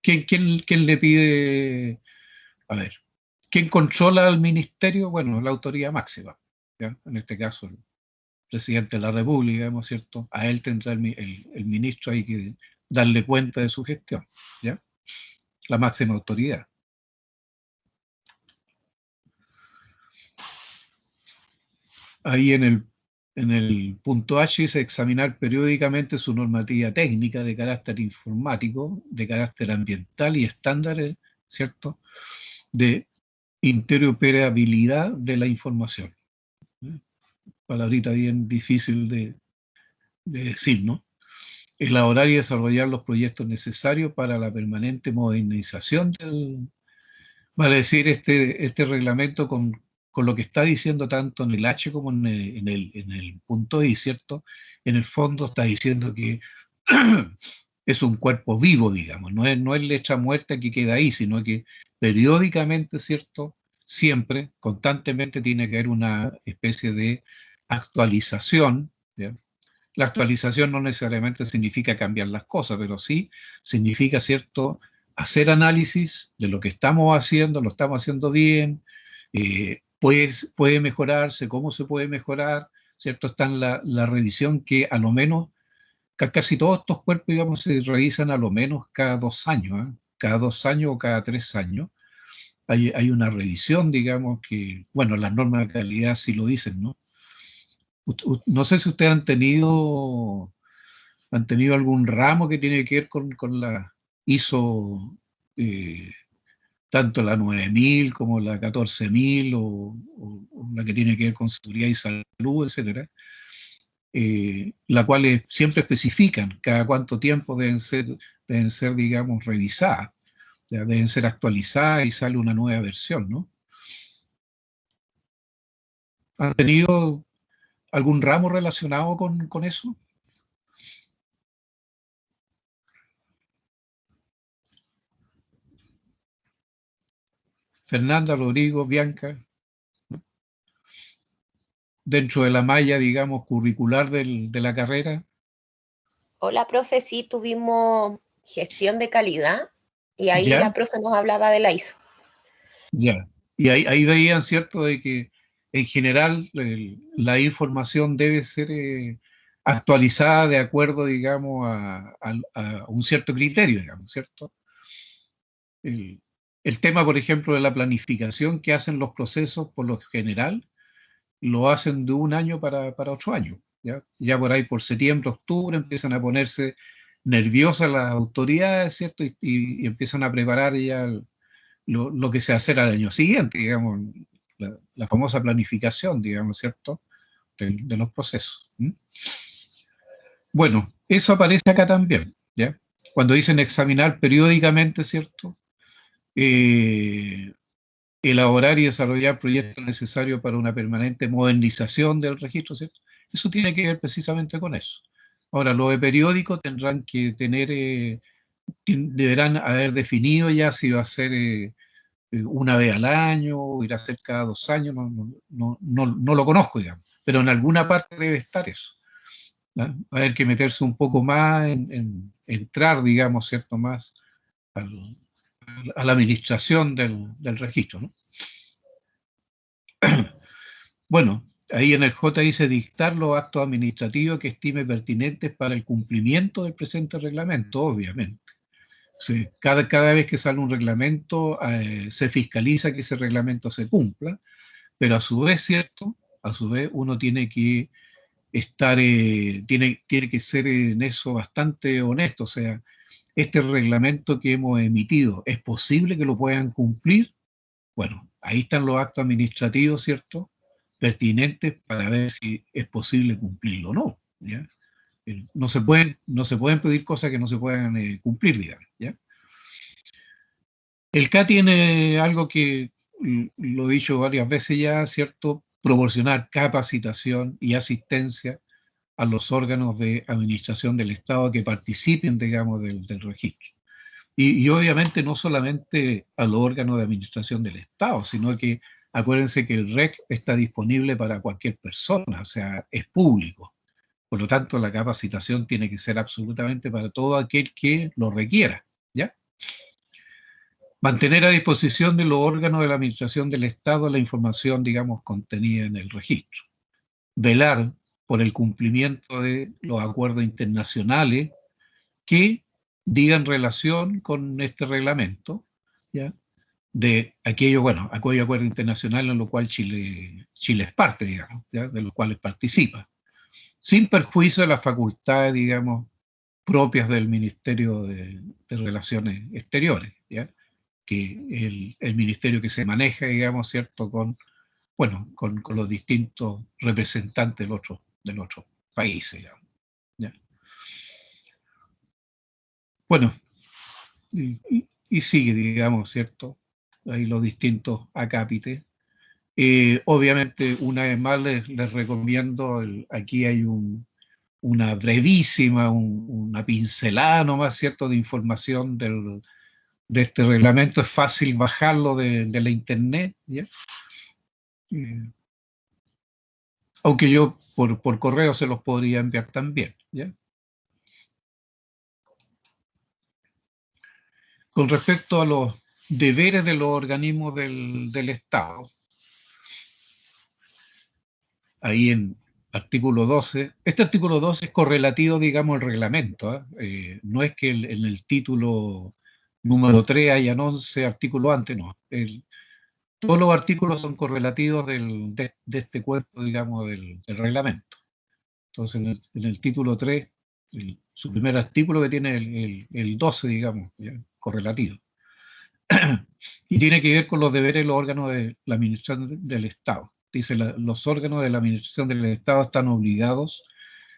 S1: ¿Quién le pide? A ver, ¿quién controla al ministerio? Bueno, la autoridad máxima, ¿ya? En este caso, el presidente de la República, digamos, ¿cierto? A él tendrá el ministro ahí que darle cuenta de su gestión, ¿ya? La máxima autoridad. Ahí en el punto H dice examinar periódicamente su normativa técnica de carácter informático, de carácter ambiental y estándares, ¿cierto?, de interoperabilidad de la información. Palabrita bien difícil de decir, ¿no? Elaborar y desarrollar los proyectos necesarios para la permanente modernización vale decir, este reglamento con lo que está diciendo tanto en el H como en el punto I, ¿cierto? En el fondo está diciendo que es un cuerpo vivo, digamos, no es letra muerta que queda ahí, sino que periódicamente, ¿cierto?, siempre, constantemente tiene que haber una especie de actualización, ¿ya? La actualización no necesariamente significa cambiar las cosas, pero sí significa, ¿cierto?, hacer análisis de lo que estamos haciendo, lo estamos haciendo bien, puede mejorarse, cómo se puede mejorar, ¿cierto? Está en la revisión que a lo menos casi todos estos cuerpos, digamos, se revisan a lo menos cada 2 años, ¿eh? Cada 2 años o cada 3 años. Hay una revisión, digamos, que, bueno, las normas de calidad sí lo dicen, ¿no? No sé si ustedes han tenido algún ramo que tiene que ver con la ISO, eh, tanto la 9000 como la 14000 o la que tiene que ver con seguridad y salud, etcétera, la cual siempre especifican cada cuánto tiempo deben ser, digamos, revisadas, ya deben ser actualizadas y sale una nueva versión, ¿no? ¿Han tenido algún ramo relacionado con eso? Fernanda, Rodrigo, Bianca, dentro de la malla, digamos, curricular de la carrera.
S4: Hola, profe, sí, tuvimos gestión de calidad y ahí
S1: ¿Ya?
S4: la profe nos hablaba de la ISO.
S1: Ya. Y ahí veían, ¿cierto?, de que en general la información debe ser actualizada de acuerdo, digamos, a un cierto criterio, digamos, ¿cierto? El, el tema, por ejemplo, de la planificación que hacen los procesos, por lo general, lo hacen de un año para 8 años, ¿ya? Ya por ahí, por septiembre, octubre, empiezan a ponerse nerviosas las autoridades, ¿cierto? Y empiezan a preparar ya lo que se hace al año siguiente, digamos, la famosa planificación, digamos, ¿cierto? De los procesos. ¿Mm? Bueno, eso aparece acá también, ¿ya? Cuando dicen examinar periódicamente, ¿cierto? Eh, elaborar y desarrollar proyectos necesarios para una permanente modernización del registro, ¿cierto? Eso tiene que ver precisamente con eso. Ahora, los de periódico tendrán que tener, deberán haber definido ya si va a ser una vez al año, o ir a hacer cada 2 años, no lo conozco, digamos, pero en alguna parte debe estar eso. ¿Ya? Va a haber que meterse un poco más entrar, digamos, ¿cierto?, más al, a la administración del registro, ¿no? Bueno, ahí en el J dice dictar los actos administrativos que estime pertinentes para el cumplimiento del presente reglamento, obviamente. Sí, cada vez que sale un reglamento, se fiscaliza que ese reglamento se cumpla, pero a su vez, ¿cierto? A su vez uno tiene que estar, tiene que ser en eso bastante honesto, o sea, este reglamento que hemos emitido, ¿es posible que lo puedan cumplir? Bueno, ahí están los actos administrativos, ¿cierto?, pertinentes para ver si es posible cumplirlo o no, ¿ya? No se pueden pedir cosas que no se puedan cumplir, digamos, ¿ya? El CA tiene algo que lo he dicho varias veces ya, ¿cierto? Proporcionar capacitación y asistencia a los órganos de administración del Estado que participen, digamos, del registro. Y obviamente no solamente a los órganos de administración del Estado, sino que acuérdense que el REC está disponible para cualquier persona, o sea, es público. Por lo tanto, la capacitación tiene que ser absolutamente para todo aquel que lo requiera, ¿ya? Mantener a disposición de los órganos de la administración del Estado la información, digamos, contenida en el registro. Velar por el cumplimiento de los acuerdos internacionales que digan relación con este reglamento, ¿ya? De aquello, bueno, aquello acuerdo internacional en lo cual Chile es parte, digamos, ¿ya? De los cuales participa, sin perjuicio de las facultades, digamos, propias del Ministerio de Relaciones Exteriores, ¿ya? Que el ministerio que se maneja, digamos, ¿cierto?, bueno, con los distintos representantes de los otros países, digamos, ¿ya? Bueno, y sigue, digamos, ¿cierto? Ahí los distintos acápites. Obviamente, una vez más, les recomiendo, aquí hay una brevísima, una pincelada nomás, ¿cierto?, de información de este reglamento. Es fácil bajarlo de la internet, ¿ya? Eh, aunque yo por correo se los podría enviar también, ¿ya? Con respecto a los deberes de los organismos del Estado, ahí en artículo 12. Este artículo 12 es correlativo, digamos, al reglamento. No es que en el título número 3 hayan 11 artículos antes, no. Todos los artículos son correlativos de este cuerpo, digamos, del reglamento. Entonces, en el título 3, su primer artículo que tiene el 12, digamos, ¿ya? Correlativo. Y tiene que ver con los deberes de los órganos de la administración del Estado. Dice, los órganos de la administración del Estado están obligados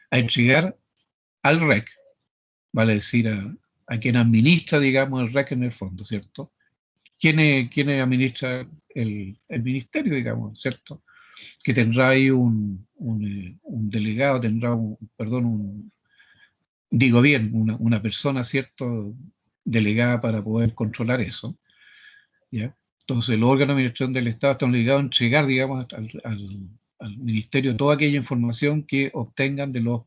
S1: a entregar al REC, vale decir, a quien administra, digamos, el REC en el fondo, ¿cierto? ¿Quién administra el ministerio, digamos, ¿cierto? Que tendrá ahí un delegado, tendrá digo bien, una persona, ¿cierto?, delegada para poder controlar eso, ¿ya? Entonces, los órganos de administración del Estado están obligados a entregar, digamos, al Ministerio toda aquella información que obtengan de los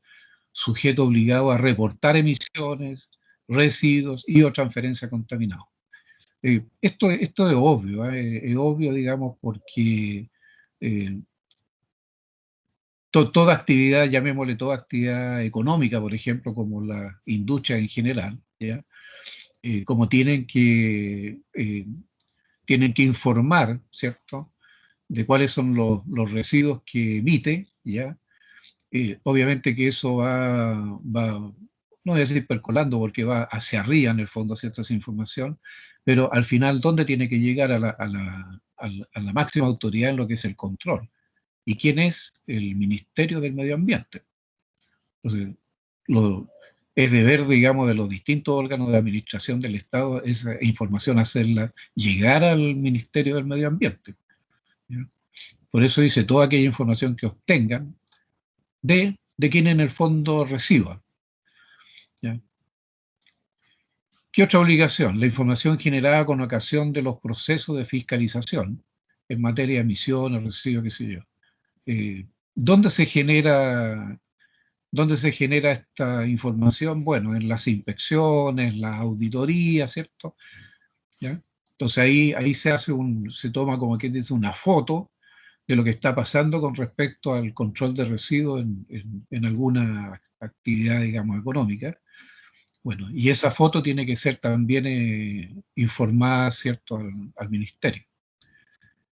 S1: sujetos obligados a reportar emisiones, residuos y o transferencia contaminados. Esto es obvio, es obvio, digamos, porque toda actividad, llamémosle toda actividad económica, por ejemplo, como la industria en general, ¿ya? Como tienen que informar, ¿cierto?, de cuáles son los residuos que emite, ¿ya? Obviamente que eso va, no voy a decir percolando, porque va hacia arriba en el fondo, ¿cierto?, esa información, pero al final, ¿dónde tiene que llegar a la máxima autoridad en lo que es el control? ¿Y quién es? El Ministerio del Medio Ambiente. Entonces, es deber, digamos, de los distintos órganos de administración del Estado esa información hacerla llegar al Ministerio del Medio Ambiente, ¿ya? Por eso dice, toda aquella información que obtengan de quien en el fondo reciba, ¿ya? ¿Qué otra obligación? La información generada con ocasión de los procesos de fiscalización en materia de emisiones, residuos, qué sé yo. ¿Dónde se genera esta información? Bueno, en las inspecciones, las auditorías, ¿cierto? ¿Ya? Entonces ahí se toma, como quien dice, una foto de lo que está pasando con respecto al control de residuos en alguna actividad, digamos, económica. Bueno, y esa foto tiene que ser también informada, ¿cierto?, al ministerio.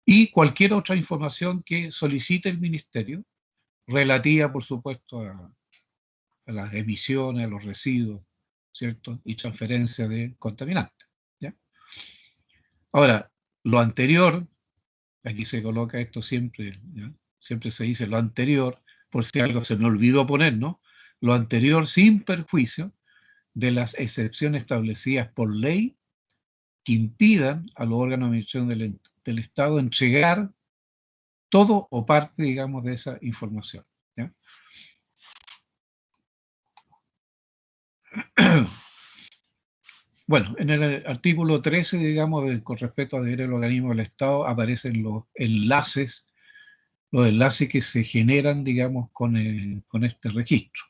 S1: Y cualquier otra información que solicite el ministerio, relativa, por supuesto, a las emisiones, a los residuos, ¿cierto?, y transferencia de contaminantes, ¿ya? Ahora, lo anterior, aquí se coloca esto siempre, ¿ya? Siempre se dice lo anterior, por si algo se me olvidó poner, ¿no? Lo anterior sin perjuicio de las excepciones establecidas por ley que impidan a los órganos de administración del Estado entregar todo o parte, digamos, de esa información, ¿ya? Bueno, en el artículo 13, digamos, con respecto a deberes del organismo del Estado, aparecen los enlaces que se generan, digamos, con este registro.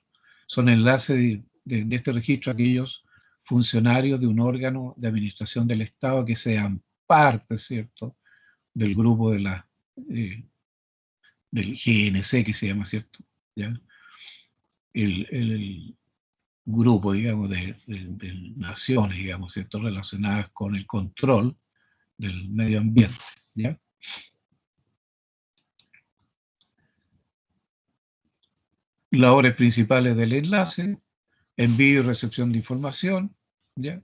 S1: Son enlaces de este registro a aquellos funcionarios de un órgano de administración del Estado que sean parte, ¿cierto?, del grupo del GNC, que se llama, ¿cierto?, ¿ya? El grupo, digamos, de naciones, digamos, ¿cierto?, relacionadas con el control del medio ambiente, ¿ya? Labores principales del enlace: envío y recepción de información, ¿ya?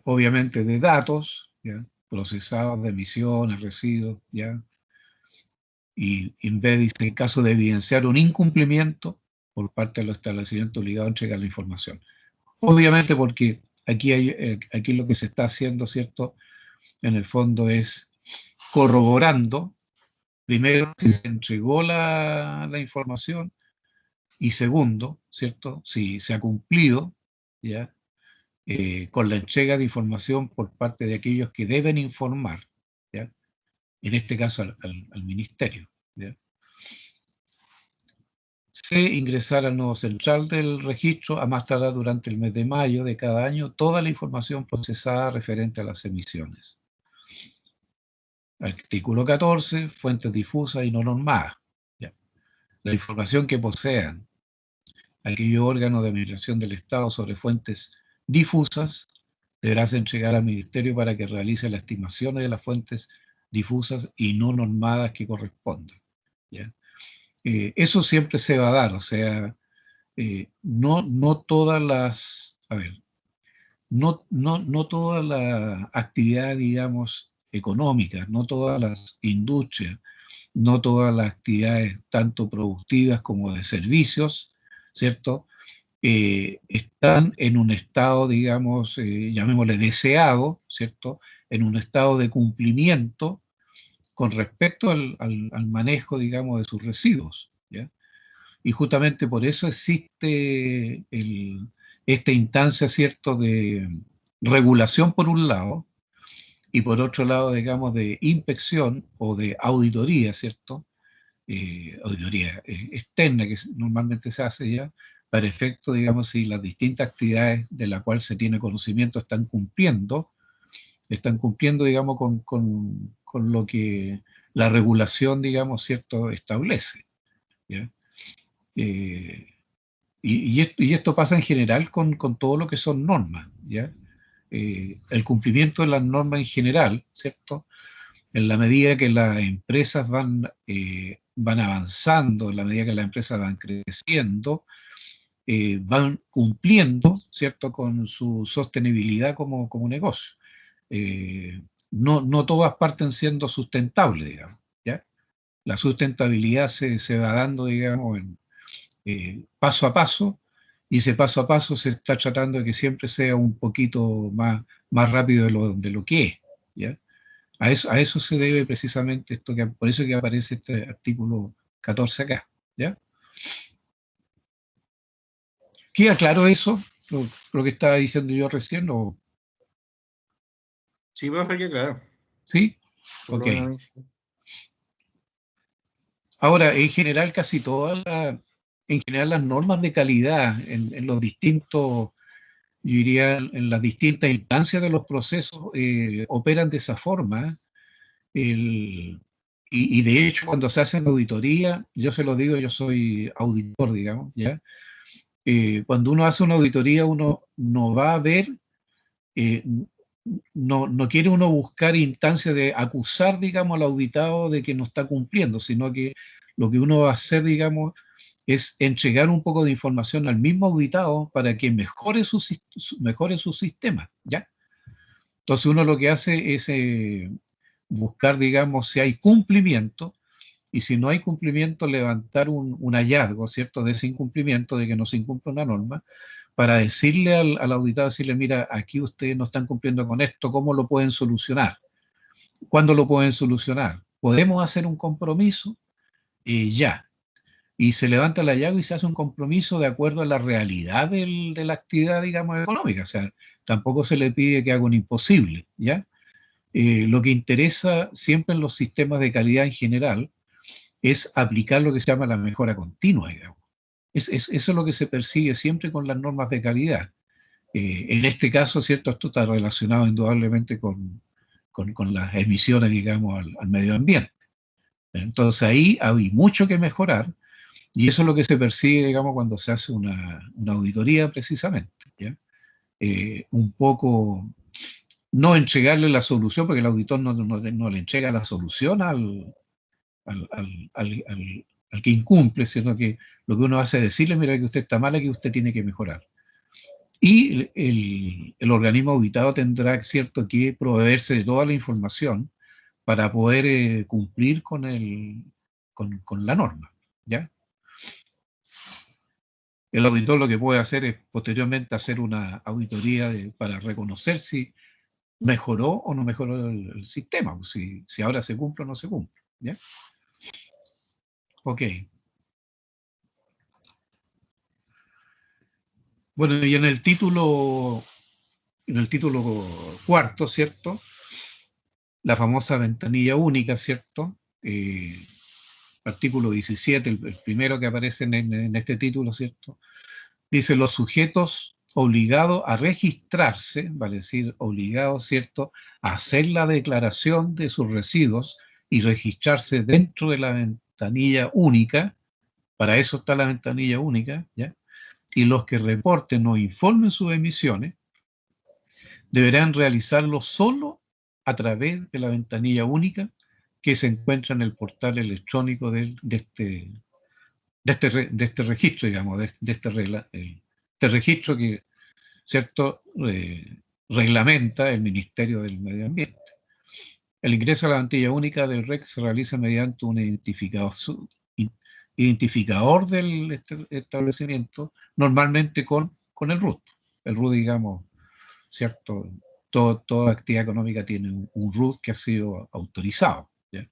S1: Obviamente de datos, ¿ya?, procesados, de emisiones, residuos, ¿ya? Y en vez, dice, en caso de evidenciar un incumplimiento por parte de los establecimientos obligados a entregar la información. Obviamente porque aquí lo que se está haciendo, ¿cierto?, en el fondo es corroborando, primero, si se entregó la información, y segundo, ¿cierto?, si se ha cumplido, ¿ya?, con la entrega de información por parte de aquellos que deben informar, ¿ya?, en este caso al ministerio, ¿ya? Se ingresará al nodo central del registro a más tardar durante el mes de mayo de cada año toda la información procesada referente a las emisiones. Artículo 14, fuentes difusas y no normadas. ¿Ya? La información que posean aquellos órganos de administración del Estado sobre fuentes difusas deberá ser entregada al Ministerio para que realice las estimaciones de las fuentes difusas y no normadas que correspondan. ¿Ya? Eso siempre se va a dar, o sea, no todas las, a ver, no todas las actividades, digamos, económicas, no todas las industrias, no todas las actividades tanto productivas como de servicios, ¿cierto? Están en un estado, digamos, llamémosle deseado, ¿cierto? En un estado de cumplimiento con respecto al manejo, digamos, de sus residuos, ¿ya? Y justamente por eso existe esta instancia, ¿cierto?, de regulación por un lado, y por otro lado, digamos, de inspección o de auditoría, ¿cierto? Auditoría externa que normalmente se hace ya, para efecto, digamos, si las distintas actividades de las cuales se tiene conocimiento están cumpliendo, digamos, con lo que la regulación, digamos, ¿cierto?, establece. ¿Ya? Y esto pasa en general con todo lo que son normas, ¿ya? El cumplimiento de las normas en general, ¿cierto? En la medida que las empresas van avanzando, en la medida que las empresas van creciendo, van cumpliendo, ¿cierto?, con su sostenibilidad como negocio. No todas parten siendo sustentables, digamos, ¿ya? La sustentabilidad se va dando, digamos, paso a paso, y ese paso a paso se está tratando de que siempre sea un poquito más rápido de lo que es, ¿ya? A eso se debe precisamente esto, por eso que aparece este artículo 14 acá, ¿ya? ¿Queda claro eso? Lo que estaba diciendo yo recién, ¿o?
S3: Sí, profe, que claro.
S1: ¿Sí?
S3: Por lo
S1: Ok.
S3: menos a mí sí.
S1: Ahora, en general, en general las normas de calidad en los distintos, yo diría, en las distintas instancias de los procesos operan de esa forma. Y de hecho, cuando se hacen auditoría, yo se lo digo, yo soy auditor, digamos, ¿ya? Cuando uno hace una auditoría, uno no va a ver, eh, no quiere uno buscar instancias de acusar, digamos, al auditado de que no está cumpliendo, sino que lo que uno va a hacer, digamos, es entregar un poco de información al mismo auditado para que mejore su sistema, ¿ya? Entonces uno lo que hace es buscar, digamos, si hay cumplimiento, y si no hay cumplimiento, levantar un hallazgo, ¿cierto?, de ese incumplimiento, de que no se incumple una norma, para decirle al auditado, decirle, mira, aquí ustedes no están cumpliendo con esto, ¿cómo lo pueden solucionar? ¿Cuándo lo pueden solucionar? ¿Podemos hacer un compromiso? Ya. Y se levanta el hallazgo y se hace un compromiso de acuerdo a la realidad de la actividad, digamos, económica. O sea, tampoco se le pide que haga un imposible, ¿ya? Lo que interesa siempre en los sistemas de calidad en general es aplicar lo que se llama la mejora continua, digamos. Eso es lo que se persigue siempre con las normas de calidad. En este caso, ¿cierto? Esto está relacionado indudablemente con las emisiones, digamos, al medio ambiente. Entonces ahí hay mucho que mejorar, y eso es lo que se persigue, digamos, cuando se hace una auditoría precisamente, ¿ya? Un poco no entregarle la solución, porque el auditor no le entrega la solución al, al- al- al que incumple, sino que lo que uno hace es decirle, mira que usted está mal, que usted tiene que mejorar. Y el organismo auditado tendrá, cierto, que proveerse de toda la información para poder cumplir con la norma, ¿ya? El auditor lo que puede hacer es posteriormente hacer una auditoría para reconocer si mejoró o no mejoró el sistema, pues si ahora se cumple o no se cumple, ¿ya? Ok. Bueno, y en el título cuarto, ¿cierto? La famosa ventanilla única, ¿cierto? Artículo 17, el primero que aparece en este título, ¿cierto? Dice, los sujetos obligado a registrarse, vale decir, obligado, ¿cierto?, a hacer la declaración de sus residuos y registrarse dentro de la ventanilla única. Para eso está la ventanilla única, ¿ya? Y los que reporten o informen sus emisiones deberán realizarlo solo a través de la ventanilla única que se encuentra en el portal electrónico de este registro, digamos, de este registro que, ¿cierto?, reglamenta el Ministerio del Medio Ambiente. El ingreso a la ventanilla única del REC se realiza mediante un identificador del establecimiento, normalmente con el RUT. El RUT, digamos, ¿cierto? Toda actividad económica tiene un RUT que ha sido autorizado, ¿ya?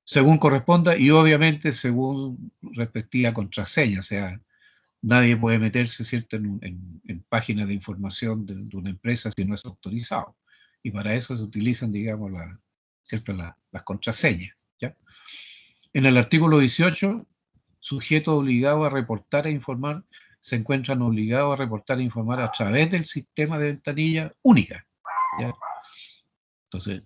S1: Según corresponda y obviamente según respectiva contraseña. O sea, nadie puede meterse, ¿cierto?, en páginas de información de una empresa si no es autorizado. Y para eso se utilizan, digamos, las contraseñas, ¿ya? En el artículo 18, sujetos obligados a reportar e informar se encuentran obligados a reportar e informar a través del sistema de ventanilla única, ¿ya? Entonces,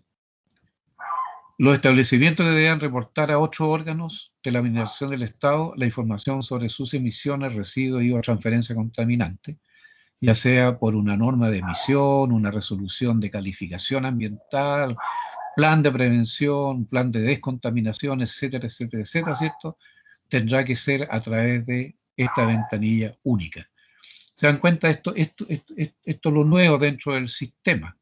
S1: los establecimientos que deban reportar a otros órganos de la Administración del Estado la información sobre sus emisiones, residuos y o transferencia contaminante, ya sea por una norma de emisión, una resolución de calificación ambiental, plan de prevención, plan de descontaminación, etcétera, etcétera, etcétera, ¿cierto? Tendrá que ser a través de esta ventanilla única. ¿Se dan cuenta? Esto es lo nuevo dentro del sistema.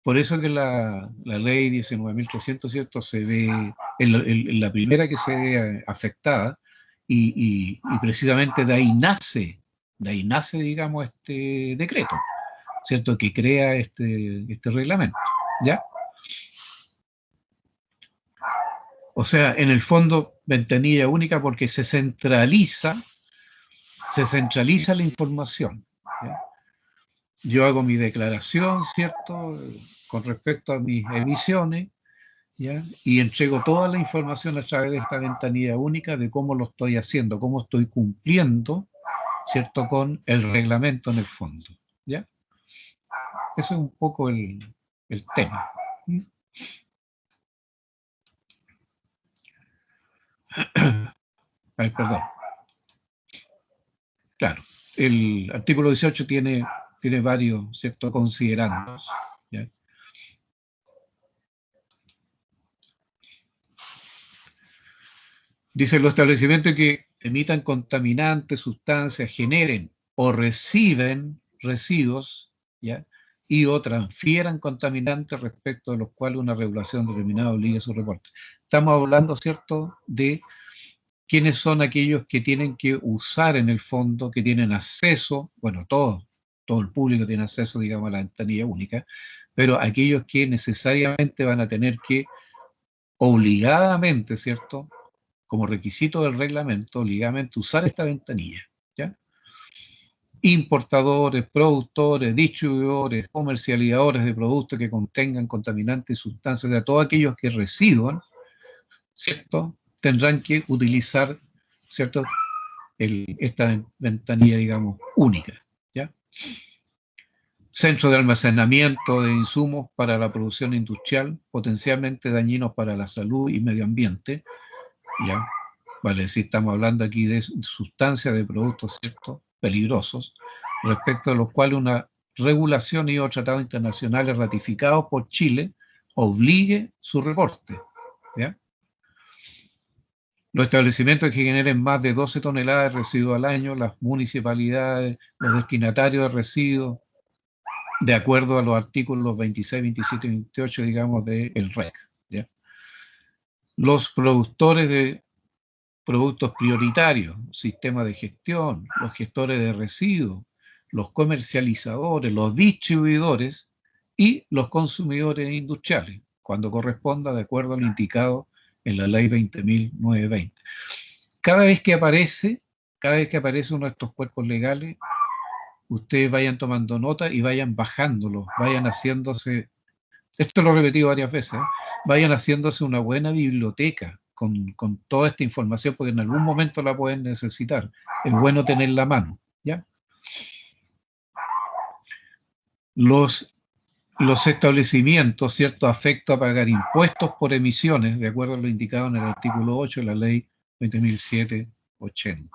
S1: Por eso que la ley 19.300, ¿cierto?, se ve, en la primera que se ve afectada, y precisamente de ahí nace, digamos, este decreto, ¿cierto?, que crea este reglamento, ¿ya? O sea, en el fondo, ventanilla única porque se centraliza la información, ¿ya? Yo hago mi declaración, ¿cierto?, con respecto a mis emisiones, ¿ya? Y entrego toda la información a través de esta ventanilla única de cómo lo estoy haciendo, cómo estoy cumpliendo, ¿cierto?, con el reglamento en el fondo, ¿ya? Ese es un poco el tema. Ay, perdón. Claro, el artículo 18 tiene varios, ¿cierto?, considerandos, ¿ya? Dice, los establecimientos que emitan contaminantes, sustancias, generen o reciben residuos, ¿ya?, y o transfieran contaminantes respecto de los cuales una regulación determinada obliga a su reporte. Estamos hablando, ¿cierto?, de quiénes son aquellos que tienen que usar en el fondo, que tienen acceso, bueno, todo el público tiene acceso, digamos, a la ventanilla única, pero aquellos que necesariamente van a tener que obligadamente, ¿cierto?, como requisito del reglamento, obligadamente usar esta ventanilla, ¿ya? Importadores, productores, distribuidores, comercializadores de productos que contengan contaminantes y sustancias, de todos aquellos que residuan, ¿cierto?, tendrán que utilizar, ¿cierto?, esta ventanilla, digamos, única, ¿ya? Centro de almacenamiento de insumos para la producción industrial, potencialmente dañinos para la salud y medio ambiente, ¿ya? Vale decir, estamos hablando aquí de sustancias, de productos, ¿cierto?, peligrosos, respecto a los cuales una regulación y o tratados internacionales ratificados por Chile obligue su reporte, ¿ya? Los establecimientos que generen más de 12 toneladas de residuos al año, las municipalidades, los destinatarios de residuos, de acuerdo a los artículos 26, 27 y 28, digamos, del REC, ¿ya? Los productores de productos prioritarios, sistemas de gestión, los gestores de residuos, los comercializadores, los distribuidores y los consumidores industriales, cuando corresponda, de acuerdo a lo indicado en la ley 20.920. Cada vez que aparece uno de estos cuerpos legales, ustedes vayan tomando nota y vayan bajándolo, vayan haciéndose, esto lo he repetido varias veces, vayan haciéndose una buena biblioteca con toda esta información, porque en algún momento la pueden necesitar. Es bueno tenerla a mano, ¿ya? Los establecimientos, ¿cierto?, afecto a pagar impuestos por emisiones, de acuerdo a lo indicado en el artículo 8 de la ley 2007-80.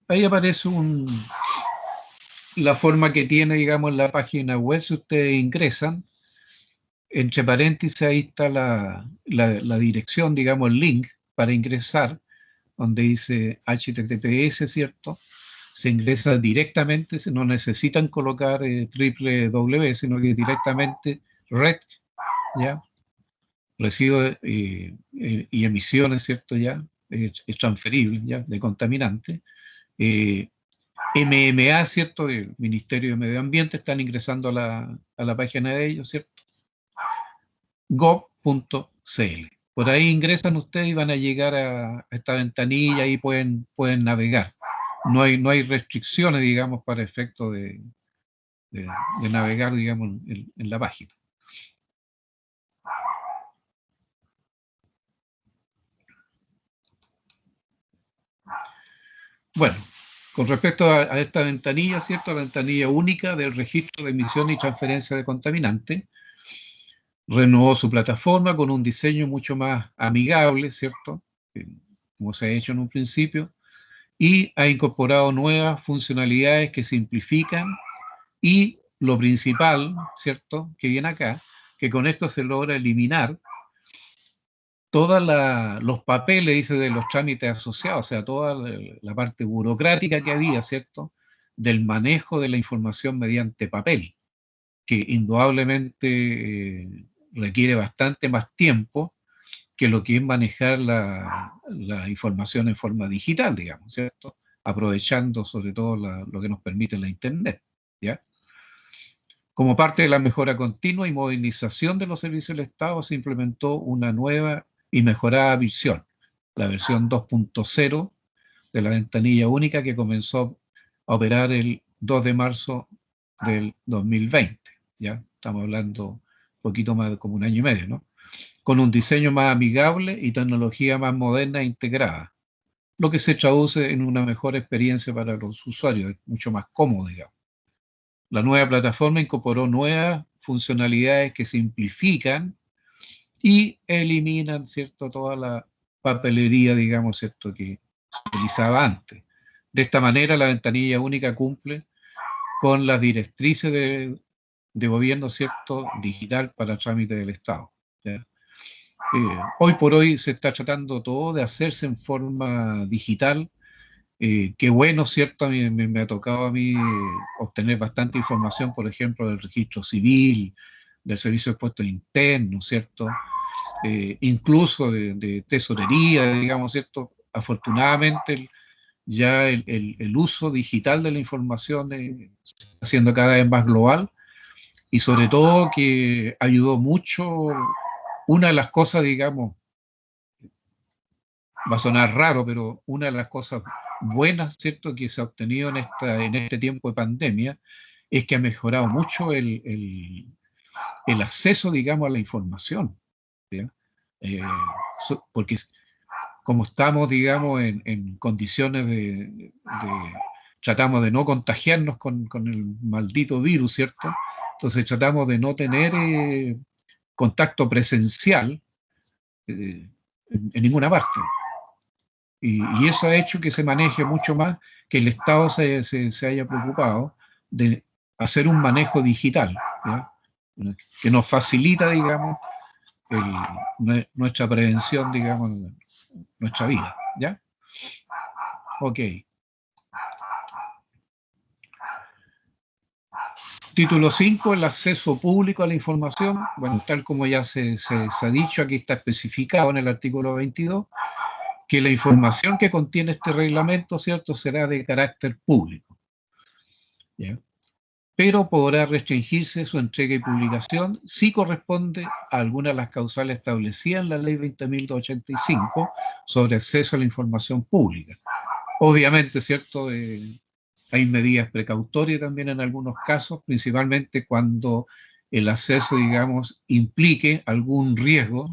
S1: Ahí aparece la forma que tiene, digamos, la página web. Si ustedes ingresan, entre paréntesis, ahí está la dirección, digamos, el link para ingresar, donde dice HTTPS, ¿cierto? Se ingresa directamente, no necesitan colocar www, sino que directamente red, ¿ya? Residuos y emisiones, ¿cierto? Ya, es transferible, ¿ya? De contaminantes. MMA, ¿cierto? El Ministerio de Medio Ambiente, están ingresando a la página de ellos, ¿cierto? gov.cl. Por ahí ingresan ustedes y van a llegar a esta ventanilla y pueden navegar. No hay restricciones, digamos, para efecto de navegar, digamos, en la página. Bueno, con respecto a esta ventanilla, ¿cierto? La ventanilla única del registro de emisión y transferencia de contaminantes, renovó su plataforma con un diseño mucho más amigable, ¿cierto? Como se ha hecho en un principio, y ha incorporado nuevas funcionalidades que simplifican, y lo principal, ¿cierto?, que viene acá, que con esto se logra eliminar todos los papeles, dice, de los trámites asociados, o sea, toda la parte burocrática que había, ¿cierto?, del manejo de la información mediante papel, que indudablemente requiere bastante más tiempo que lo que es manejar la información en forma digital, digamos, ¿cierto? Aprovechando sobre todo lo que nos permite la Internet, ¿ya? Como parte de la mejora continua y modernización de los servicios del Estado, se implementó una nueva y mejorada versión, la versión 2.0 de la ventanilla única, que comenzó a operar el 2 de marzo del 2020, ¿ya? Estamos hablando un poquito más de como un año y medio, ¿no? Con un diseño más amigable y tecnología más moderna e integrada, lo que se traduce en una mejor experiencia para los usuarios, mucho más cómodo, digamos. La nueva plataforma incorporó nuevas funcionalidades que simplifican y eliminan, ¿cierto?, toda la papelería, digamos, ¿cierto?, que se utilizaba antes. De esta manera, la ventanilla única cumple con las directrices de gobierno, ¿cierto?, digital para trámite del Estado, ¿ya? Hoy por hoy se está tratando todo de hacerse en forma digital. Qué bueno, ¿cierto? A mí, me ha tocado a mí obtener bastante información, por ejemplo, del registro civil, del servicio de impuestos internos, ¿cierto? Incluso de tesorería, digamos, ¿cierto? Afortunadamente, ya el uso digital de la información se está haciendo cada vez más global, y sobre todo que ayudó mucho. Una de las cosas, digamos, va a sonar raro, pero una de las cosas buenas, ¿cierto?, que se ha obtenido en este tiempo de pandemia, es que ha mejorado mucho el acceso, digamos, a la información, ¿ya? Porque como estamos, digamos, en condiciones tratamos de no contagiarnos con el maldito virus, ¿cierto? Entonces tratamos de no tener contacto presencial en ninguna parte. Y eso ha hecho que se maneje mucho más, que el Estado se haya preocupado de hacer un manejo digital, ¿ya?, que nos facilita, digamos, nuestra prevención, digamos, nuestra vida, ¿ya? Ok. Título 5, el acceso público a la información. Bueno, tal como ya se ha dicho, aquí está especificado en el artículo 22, que la información que contiene este reglamento, ¿cierto?, será de carácter público, ¿ya? Pero podrá restringirse su entrega y publicación si corresponde a alguna de las causales establecidas en la Ley 20.285 sobre acceso a la información pública. Obviamente, ¿cierto?, hay medidas precautorias también en algunos casos, principalmente cuando el acceso, digamos, implique algún riesgo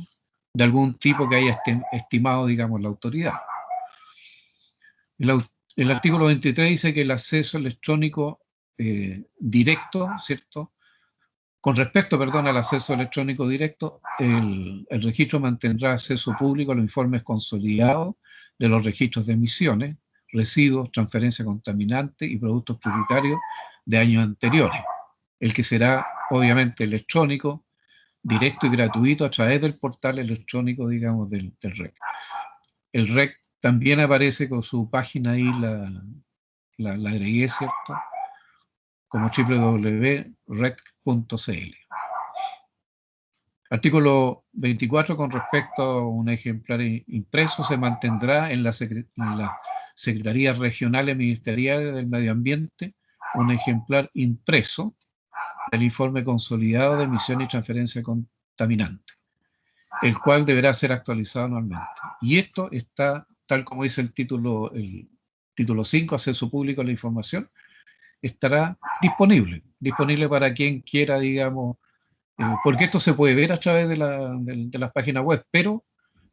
S1: de algún tipo que haya estimado, digamos, la autoridad. El artículo 23 dice que el acceso electrónico directo, ¿cierto? Con respecto, perdón, al acceso electrónico directo, el registro mantendrá acceso público a los informes consolidados de los registros de emisiones, residuos, transferencia contaminante y productos prioritarios de años anteriores, el que será obviamente electrónico, directo y gratuito a través del portal electrónico, digamos, del REC. El REC también aparece con su página ahí, la agregué, ¿cierto? Como www.rec.cl. Artículo 24, con respecto a un ejemplar impreso, se mantendrá en las Secretarías Regionales Ministeriales del Medio Ambiente un ejemplar impreso del informe consolidado de emisión y transferencia contaminante, el cual deberá ser actualizado anualmente. Y esto está, tal como dice el título 5, acceso público a la información, estará disponible para quien quiera, digamos, porque esto se puede ver a través de las páginas web, pero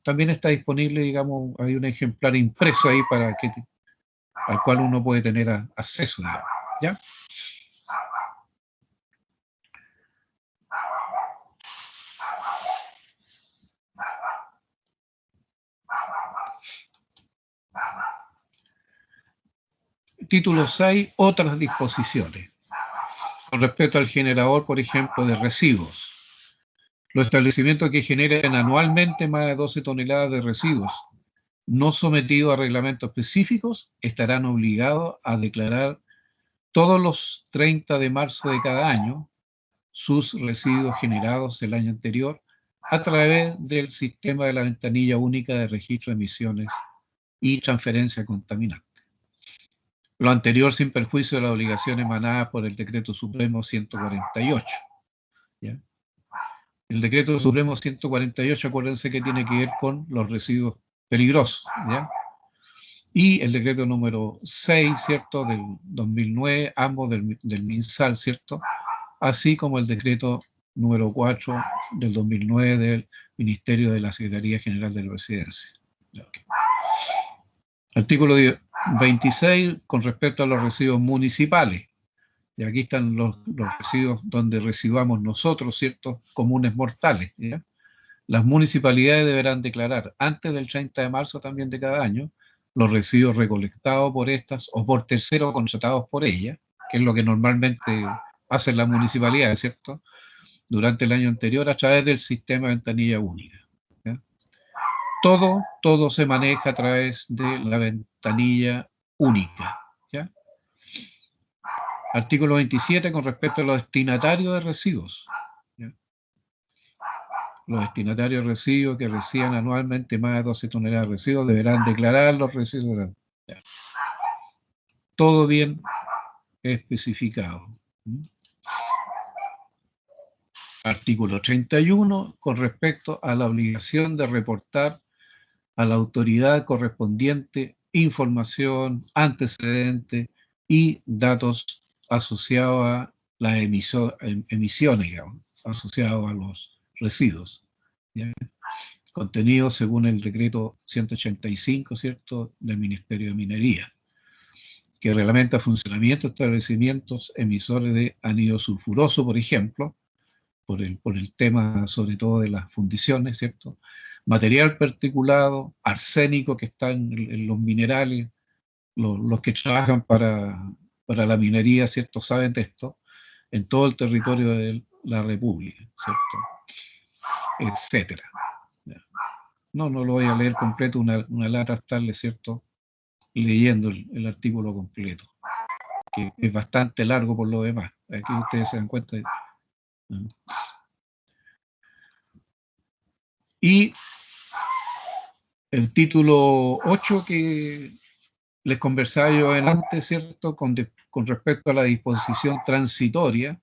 S1: también está disponible, digamos, hay un ejemplar impreso ahí al cual uno puede tener acceso, digamos, ¿ya? Título 6, otras disposiciones. Con respecto al generador, por ejemplo, de residuos. Los establecimientos que generen anualmente más de 12 toneladas de residuos no sometidos a reglamentos específicos estarán obligados a declarar todos los 30 de marzo de cada año sus residuos generados el año anterior a través del sistema de la ventanilla única de registro de emisiones y transferencia contaminante. Lo anterior sin perjuicio de la obligación emanada por el Decreto Supremo 148. ¿Ya? El Decreto Supremo 148, acuérdense que tiene que ver con los residuos peligrosos, ¿ya? Y el decreto número 6, ¿cierto?, del 2009, ambos del MinSal, ¿cierto?, así como el decreto número 4 del 2009 del Ministerio de la Secretaría General de la Presidencia. Okay. Artículo 26, con respecto a los residuos municipales. Y aquí están los residuos donde residuamos nosotros, ¿cierto?, comunes mortales, ¿ya? Las municipalidades deberán declarar antes del 30 de marzo también de cada año los residuos recolectados por estas o por terceros contratados por ellas, que es lo que normalmente hacen las municipalidades, ¿cierto?, durante el año anterior a través del sistema de ventanilla única. ¿Ya? Todo se maneja a través de la ventanilla única. ¿Ya? Artículo 27, con respecto a los destinatarios de residuos. ¿Ya? Los destinatarios de residuos que reciban anualmente más de 12 toneladas de residuos deberán declarar los residuos. ¿Ya? Todo bien especificado. Artículo 31, con respecto a la obligación de reportar a la autoridad correspondiente información, antecedentes y datos asociados a las emisiones, digamos, asociados a los residuos. ¿Ya? Contenido según el decreto 185, ¿cierto?, del Ministerio de Minería, que reglamenta funcionamiento de establecimientos emisores de anhídrido sulfuroso, por ejemplo, por el tema sobre todo de las fundiciones, ¿cierto? Material particulado, arsénico que está en los minerales, los que trabajan para la minería, ¿cierto?, saben de esto, en todo el territorio de la República, ¿cierto?, etcétera. No lo voy a leer completo, una lata estarle, ¿cierto?, leyendo el artículo completo, que es bastante largo por lo demás. Aquí ustedes se dan cuenta. Y el título 8 que les conversaba yo antes, ¿cierto?, con respecto a la disposición transitoria,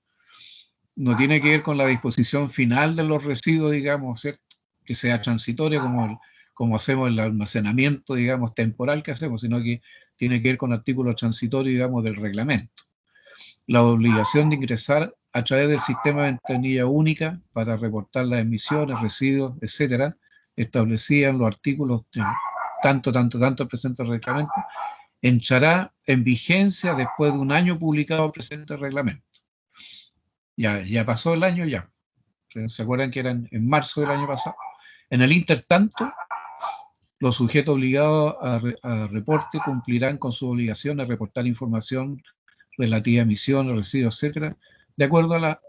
S1: no tiene que ver con la disposición final de los residuos, digamos, ¿cierto?, que sea transitoria como hacemos el almacenamiento, digamos, temporal que hacemos, sino que tiene que ver con artículos transitorios, digamos, del reglamento. La obligación de ingresar a través del sistema de ventanilla única para reportar las emisiones, residuos, etcétera, establecían los artículos tanto el presente reglamento, entrará en vigencia después de un año publicado el presente reglamento. Ya pasó el año ya. ¿Se acuerdan que era en marzo del año pasado? En el intertanto, los sujetos obligados a reporte cumplirán con su obligación de reportar información relativa a emisiones, residuos, etcétera, de acuerdo a la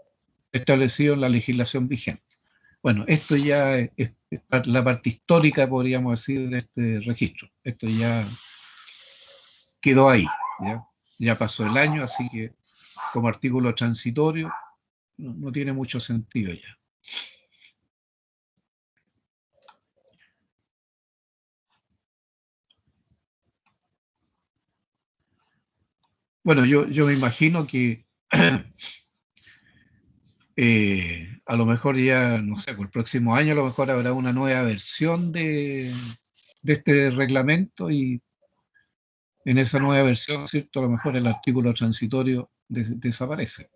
S1: establecido en la legislación vigente. Bueno, esto ya es la parte histórica, podríamos decir, de este registro. Esto ya quedó ahí, ya pasó el año, así que como artículo transitorio no tiene mucho sentido ya. Bueno, yo me imagino que a lo mejor ya, no sé, por el próximo año a lo mejor habrá una nueva versión de este reglamento y en esa nueva versión, ¿cierto? A lo mejor el artículo transitorio desaparece.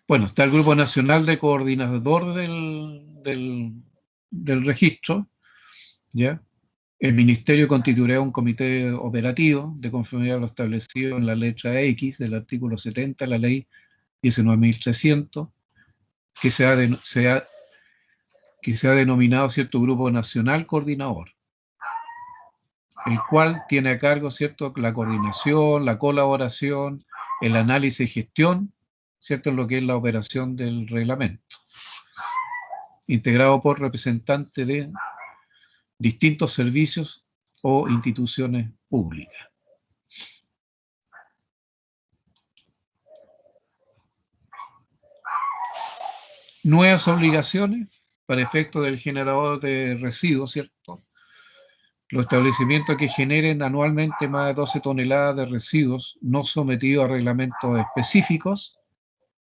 S1: Bueno, está el Grupo Nacional de Coordinador del registro, ¿ya? El Ministerio constituirá un comité operativo de conformidad a lo establecido en la letra X del artículo 70 de la ley 19.300, que se ha denominado cierto Grupo Nacional Coordinador, el cual tiene a cargo, ¿cierto?, la coordinación, la colaboración, el análisis y gestión, ¿cierto?, en lo que es la operación del reglamento, integrado por representantes de distintos servicios o instituciones públicas. Nuevas obligaciones para efecto del generador de residuos, ¿cierto? Los establecimientos que generen anualmente más de 12 toneladas de residuos no sometidos a reglamentos específicos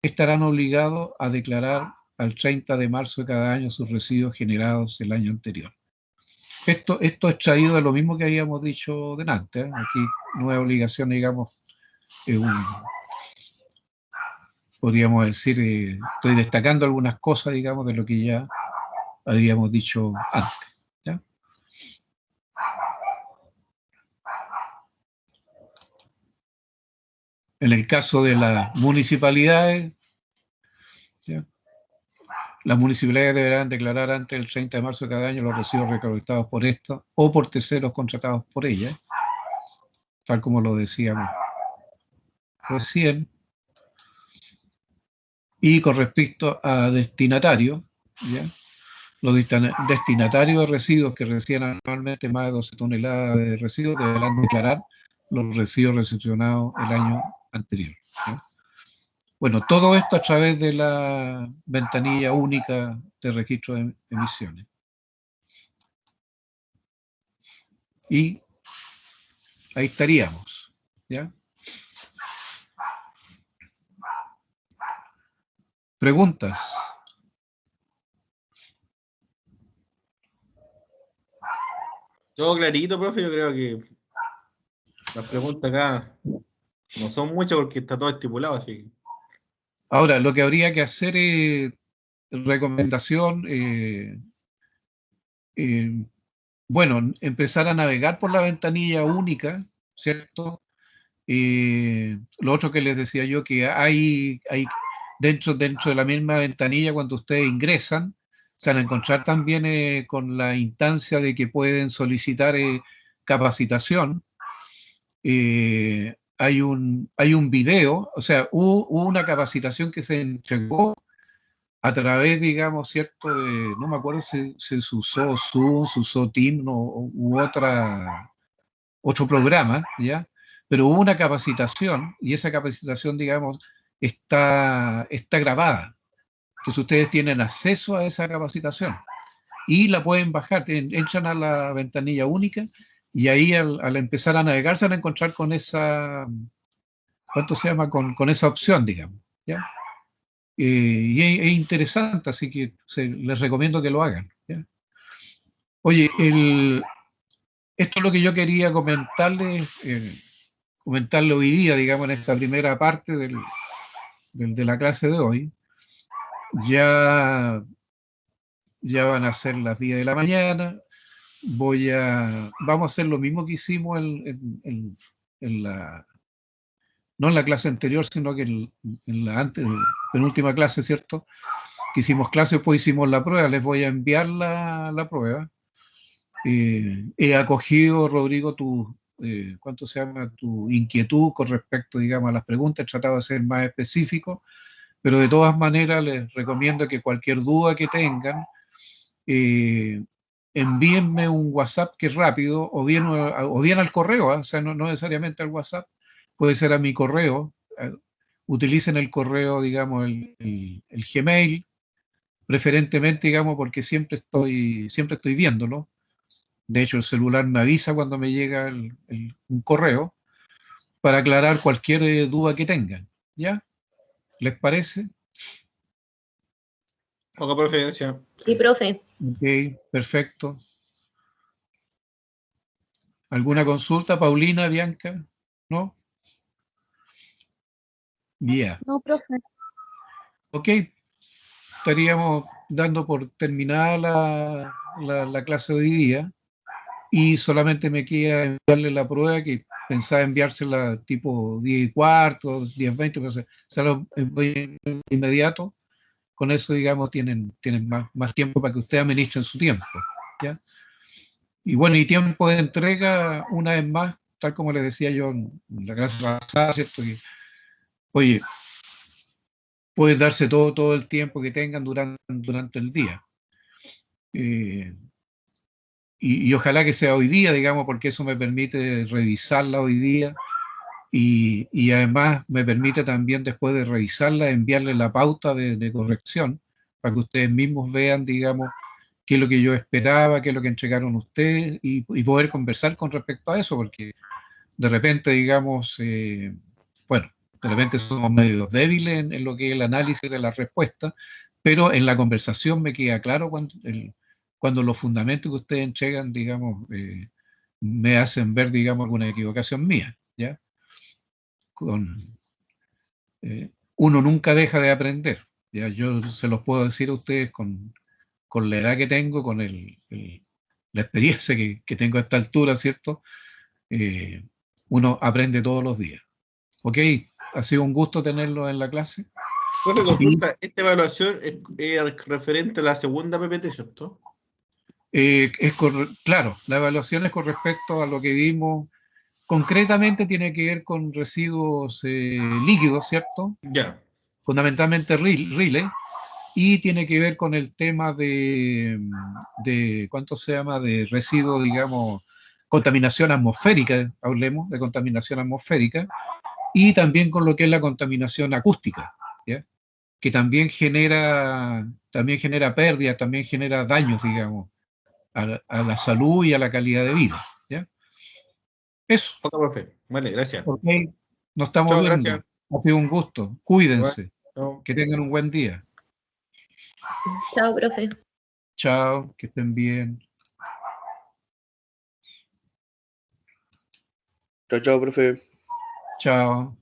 S1: estarán obligados a declarar al 30 de marzo de cada año sus residuos generados el año anterior. Esto es traído de lo mismo que habíamos dicho delante, ¿eh? Aquí nueva obligación, digamos, podríamos decir, estoy destacando algunas cosas, digamos, de lo que ya habíamos dicho antes, ¿ya? En el caso de las municipalidades, ¿ya?, las municipalidades deberán declarar antes del 30 de marzo de cada año los residuos recolectados por estas o por terceros contratados por ellas, tal como lo decíamos recién. Y con respecto a destinatarios, ¿ya?, los destinatarios de residuos que reciban anualmente más de 12 toneladas de residuos deberán declarar los residuos recepcionados el año anterior, ¿ya? Bueno, todo esto a través de la ventanilla única de registro de emisiones. Y ahí estaríamos, ¿ya? ¿Preguntas?
S3: Todo clarito, profe. Yo creo que las preguntas acá no son muchas porque está todo estipulado, así que...
S1: Ahora, lo que habría que hacer es recomendación, bueno, empezar a navegar por la ventanilla única, ¿cierto? Lo otro que les decía yo, que hay dentro de la misma ventanilla, cuando ustedes ingresan, se van a encontrar también con la instancia de que pueden solicitar capacitación. Hay un video, o sea, hubo una capacitación que se entregó a través, digamos, ¿cierto? No me acuerdo si se usó Zoom, se usó Teams u otro programa, ¿ya? Pero hubo una capacitación y esa capacitación, digamos, está grabada. Entonces ustedes tienen acceso a esa capacitación y la pueden bajar, entran a la ventanilla única y ahí al empezar a navegar se van a encontrar con esa, ¿cuánto se llama? Con esa opción, digamos, ¿ya? Y es interesante, así que les recomiendo que lo hagan, ¿ya? Oye, esto es lo que yo quería comentarles hoy día, digamos, en esta primera parte de la clase de hoy. ya van a ser las 10 de la mañana. Vamos a hacer lo mismo que hicimos en la, no en la clase anterior, sino que en la penúltima clase, ¿cierto? Que hicimos clase, después hicimos la prueba. Les voy a enviar la prueba. He acogido, Rodrigo, ¿cuánto se llama? Tu inquietud con respecto, digamos, a las preguntas. He tratado de ser más específico, pero de todas maneras les recomiendo que cualquier duda que tengan, envíenme un WhatsApp que es rápido, o bien al correo, o sea, no necesariamente al WhatsApp, puede ser a mi correo. Utilicen el correo, digamos, el Gmail, preferentemente, digamos, porque siempre estoy viéndolo. De hecho, el celular me avisa cuando me llega un correo para aclarar cualquier duda que tengan. ¿Ya? ¿Les parece?
S3: Poca preferencia.
S4: Sí, profe.
S1: Ok, perfecto. ¿Alguna consulta, Paulina, Bianca? ¿No? Bien.
S2: No, profe.
S1: Ok, estaríamos dando por terminada la clase de hoy día y solamente me queda enviarle la prueba que pensaba enviársela tipo 10:15, 10:20, pero se lo envío inmediato. Con eso, digamos, tienen más tiempo para que ustedes administren su tiempo. ¿Ya? Y bueno, y tiempo de entrega, una vez más, tal como les decía yo en la clase pasada, ¿cierto? Que, oye, pueden darse todo el tiempo que tengan durante el día. Y ojalá que sea hoy día, digamos, porque eso me permite revisarla hoy día y además me permite también, después de revisarla, enviarle la pauta de corrección para que ustedes mismos vean, digamos, qué es lo que yo esperaba, qué es lo que entregaron ustedes y poder conversar con respecto a eso, porque de repente, digamos, bueno, de repente somos medio débiles en lo que es el análisis de la respuesta, pero en la conversación me queda claro cuando los fundamentos que ustedes entregan, digamos, me hacen ver, digamos, alguna equivocación mía, ¿ya? Uno nunca deja de aprender, ¿ya? Yo se los puedo decir a ustedes con la edad que tengo, con la experiencia que tengo a esta altura, ¿cierto? Eh, Uno aprende todos los días. Ok, ha sido un gusto tenerlo en la clase.
S3: Profe,
S1: Y
S3: consulta, esta evaluación es referente a la segunda PPT, ¿cierto?
S1: claro, la evaluación es con respecto a lo que vimos. Concretamente tiene que ver con residuos líquidos, ¿cierto?
S3: Ya.
S1: Fundamentalmente Rile, y tiene que ver con el tema de ¿cuánto se llama? De residuos, digamos, contaminación atmosférica, hablemos de contaminación atmosférica, y también con lo que es la contaminación acústica, ¿ya? Que también genera pérdidas, también genera daños, digamos, a la salud y a la calidad de vida, ¿ya? Eso,
S3: Ok, profe. Vale, gracias.
S1: ok, nos estamos
S3: Chao,
S1: viendo.
S3: gracias.
S1: Ha sido un gusto.
S3: Igual.
S1: Cuídense.
S3: Chao.
S1: Que tengan un buen día.
S4: Chao, profe.
S1: Chao, que estén bien.
S5: Chao, chao, profe.
S1: Chao.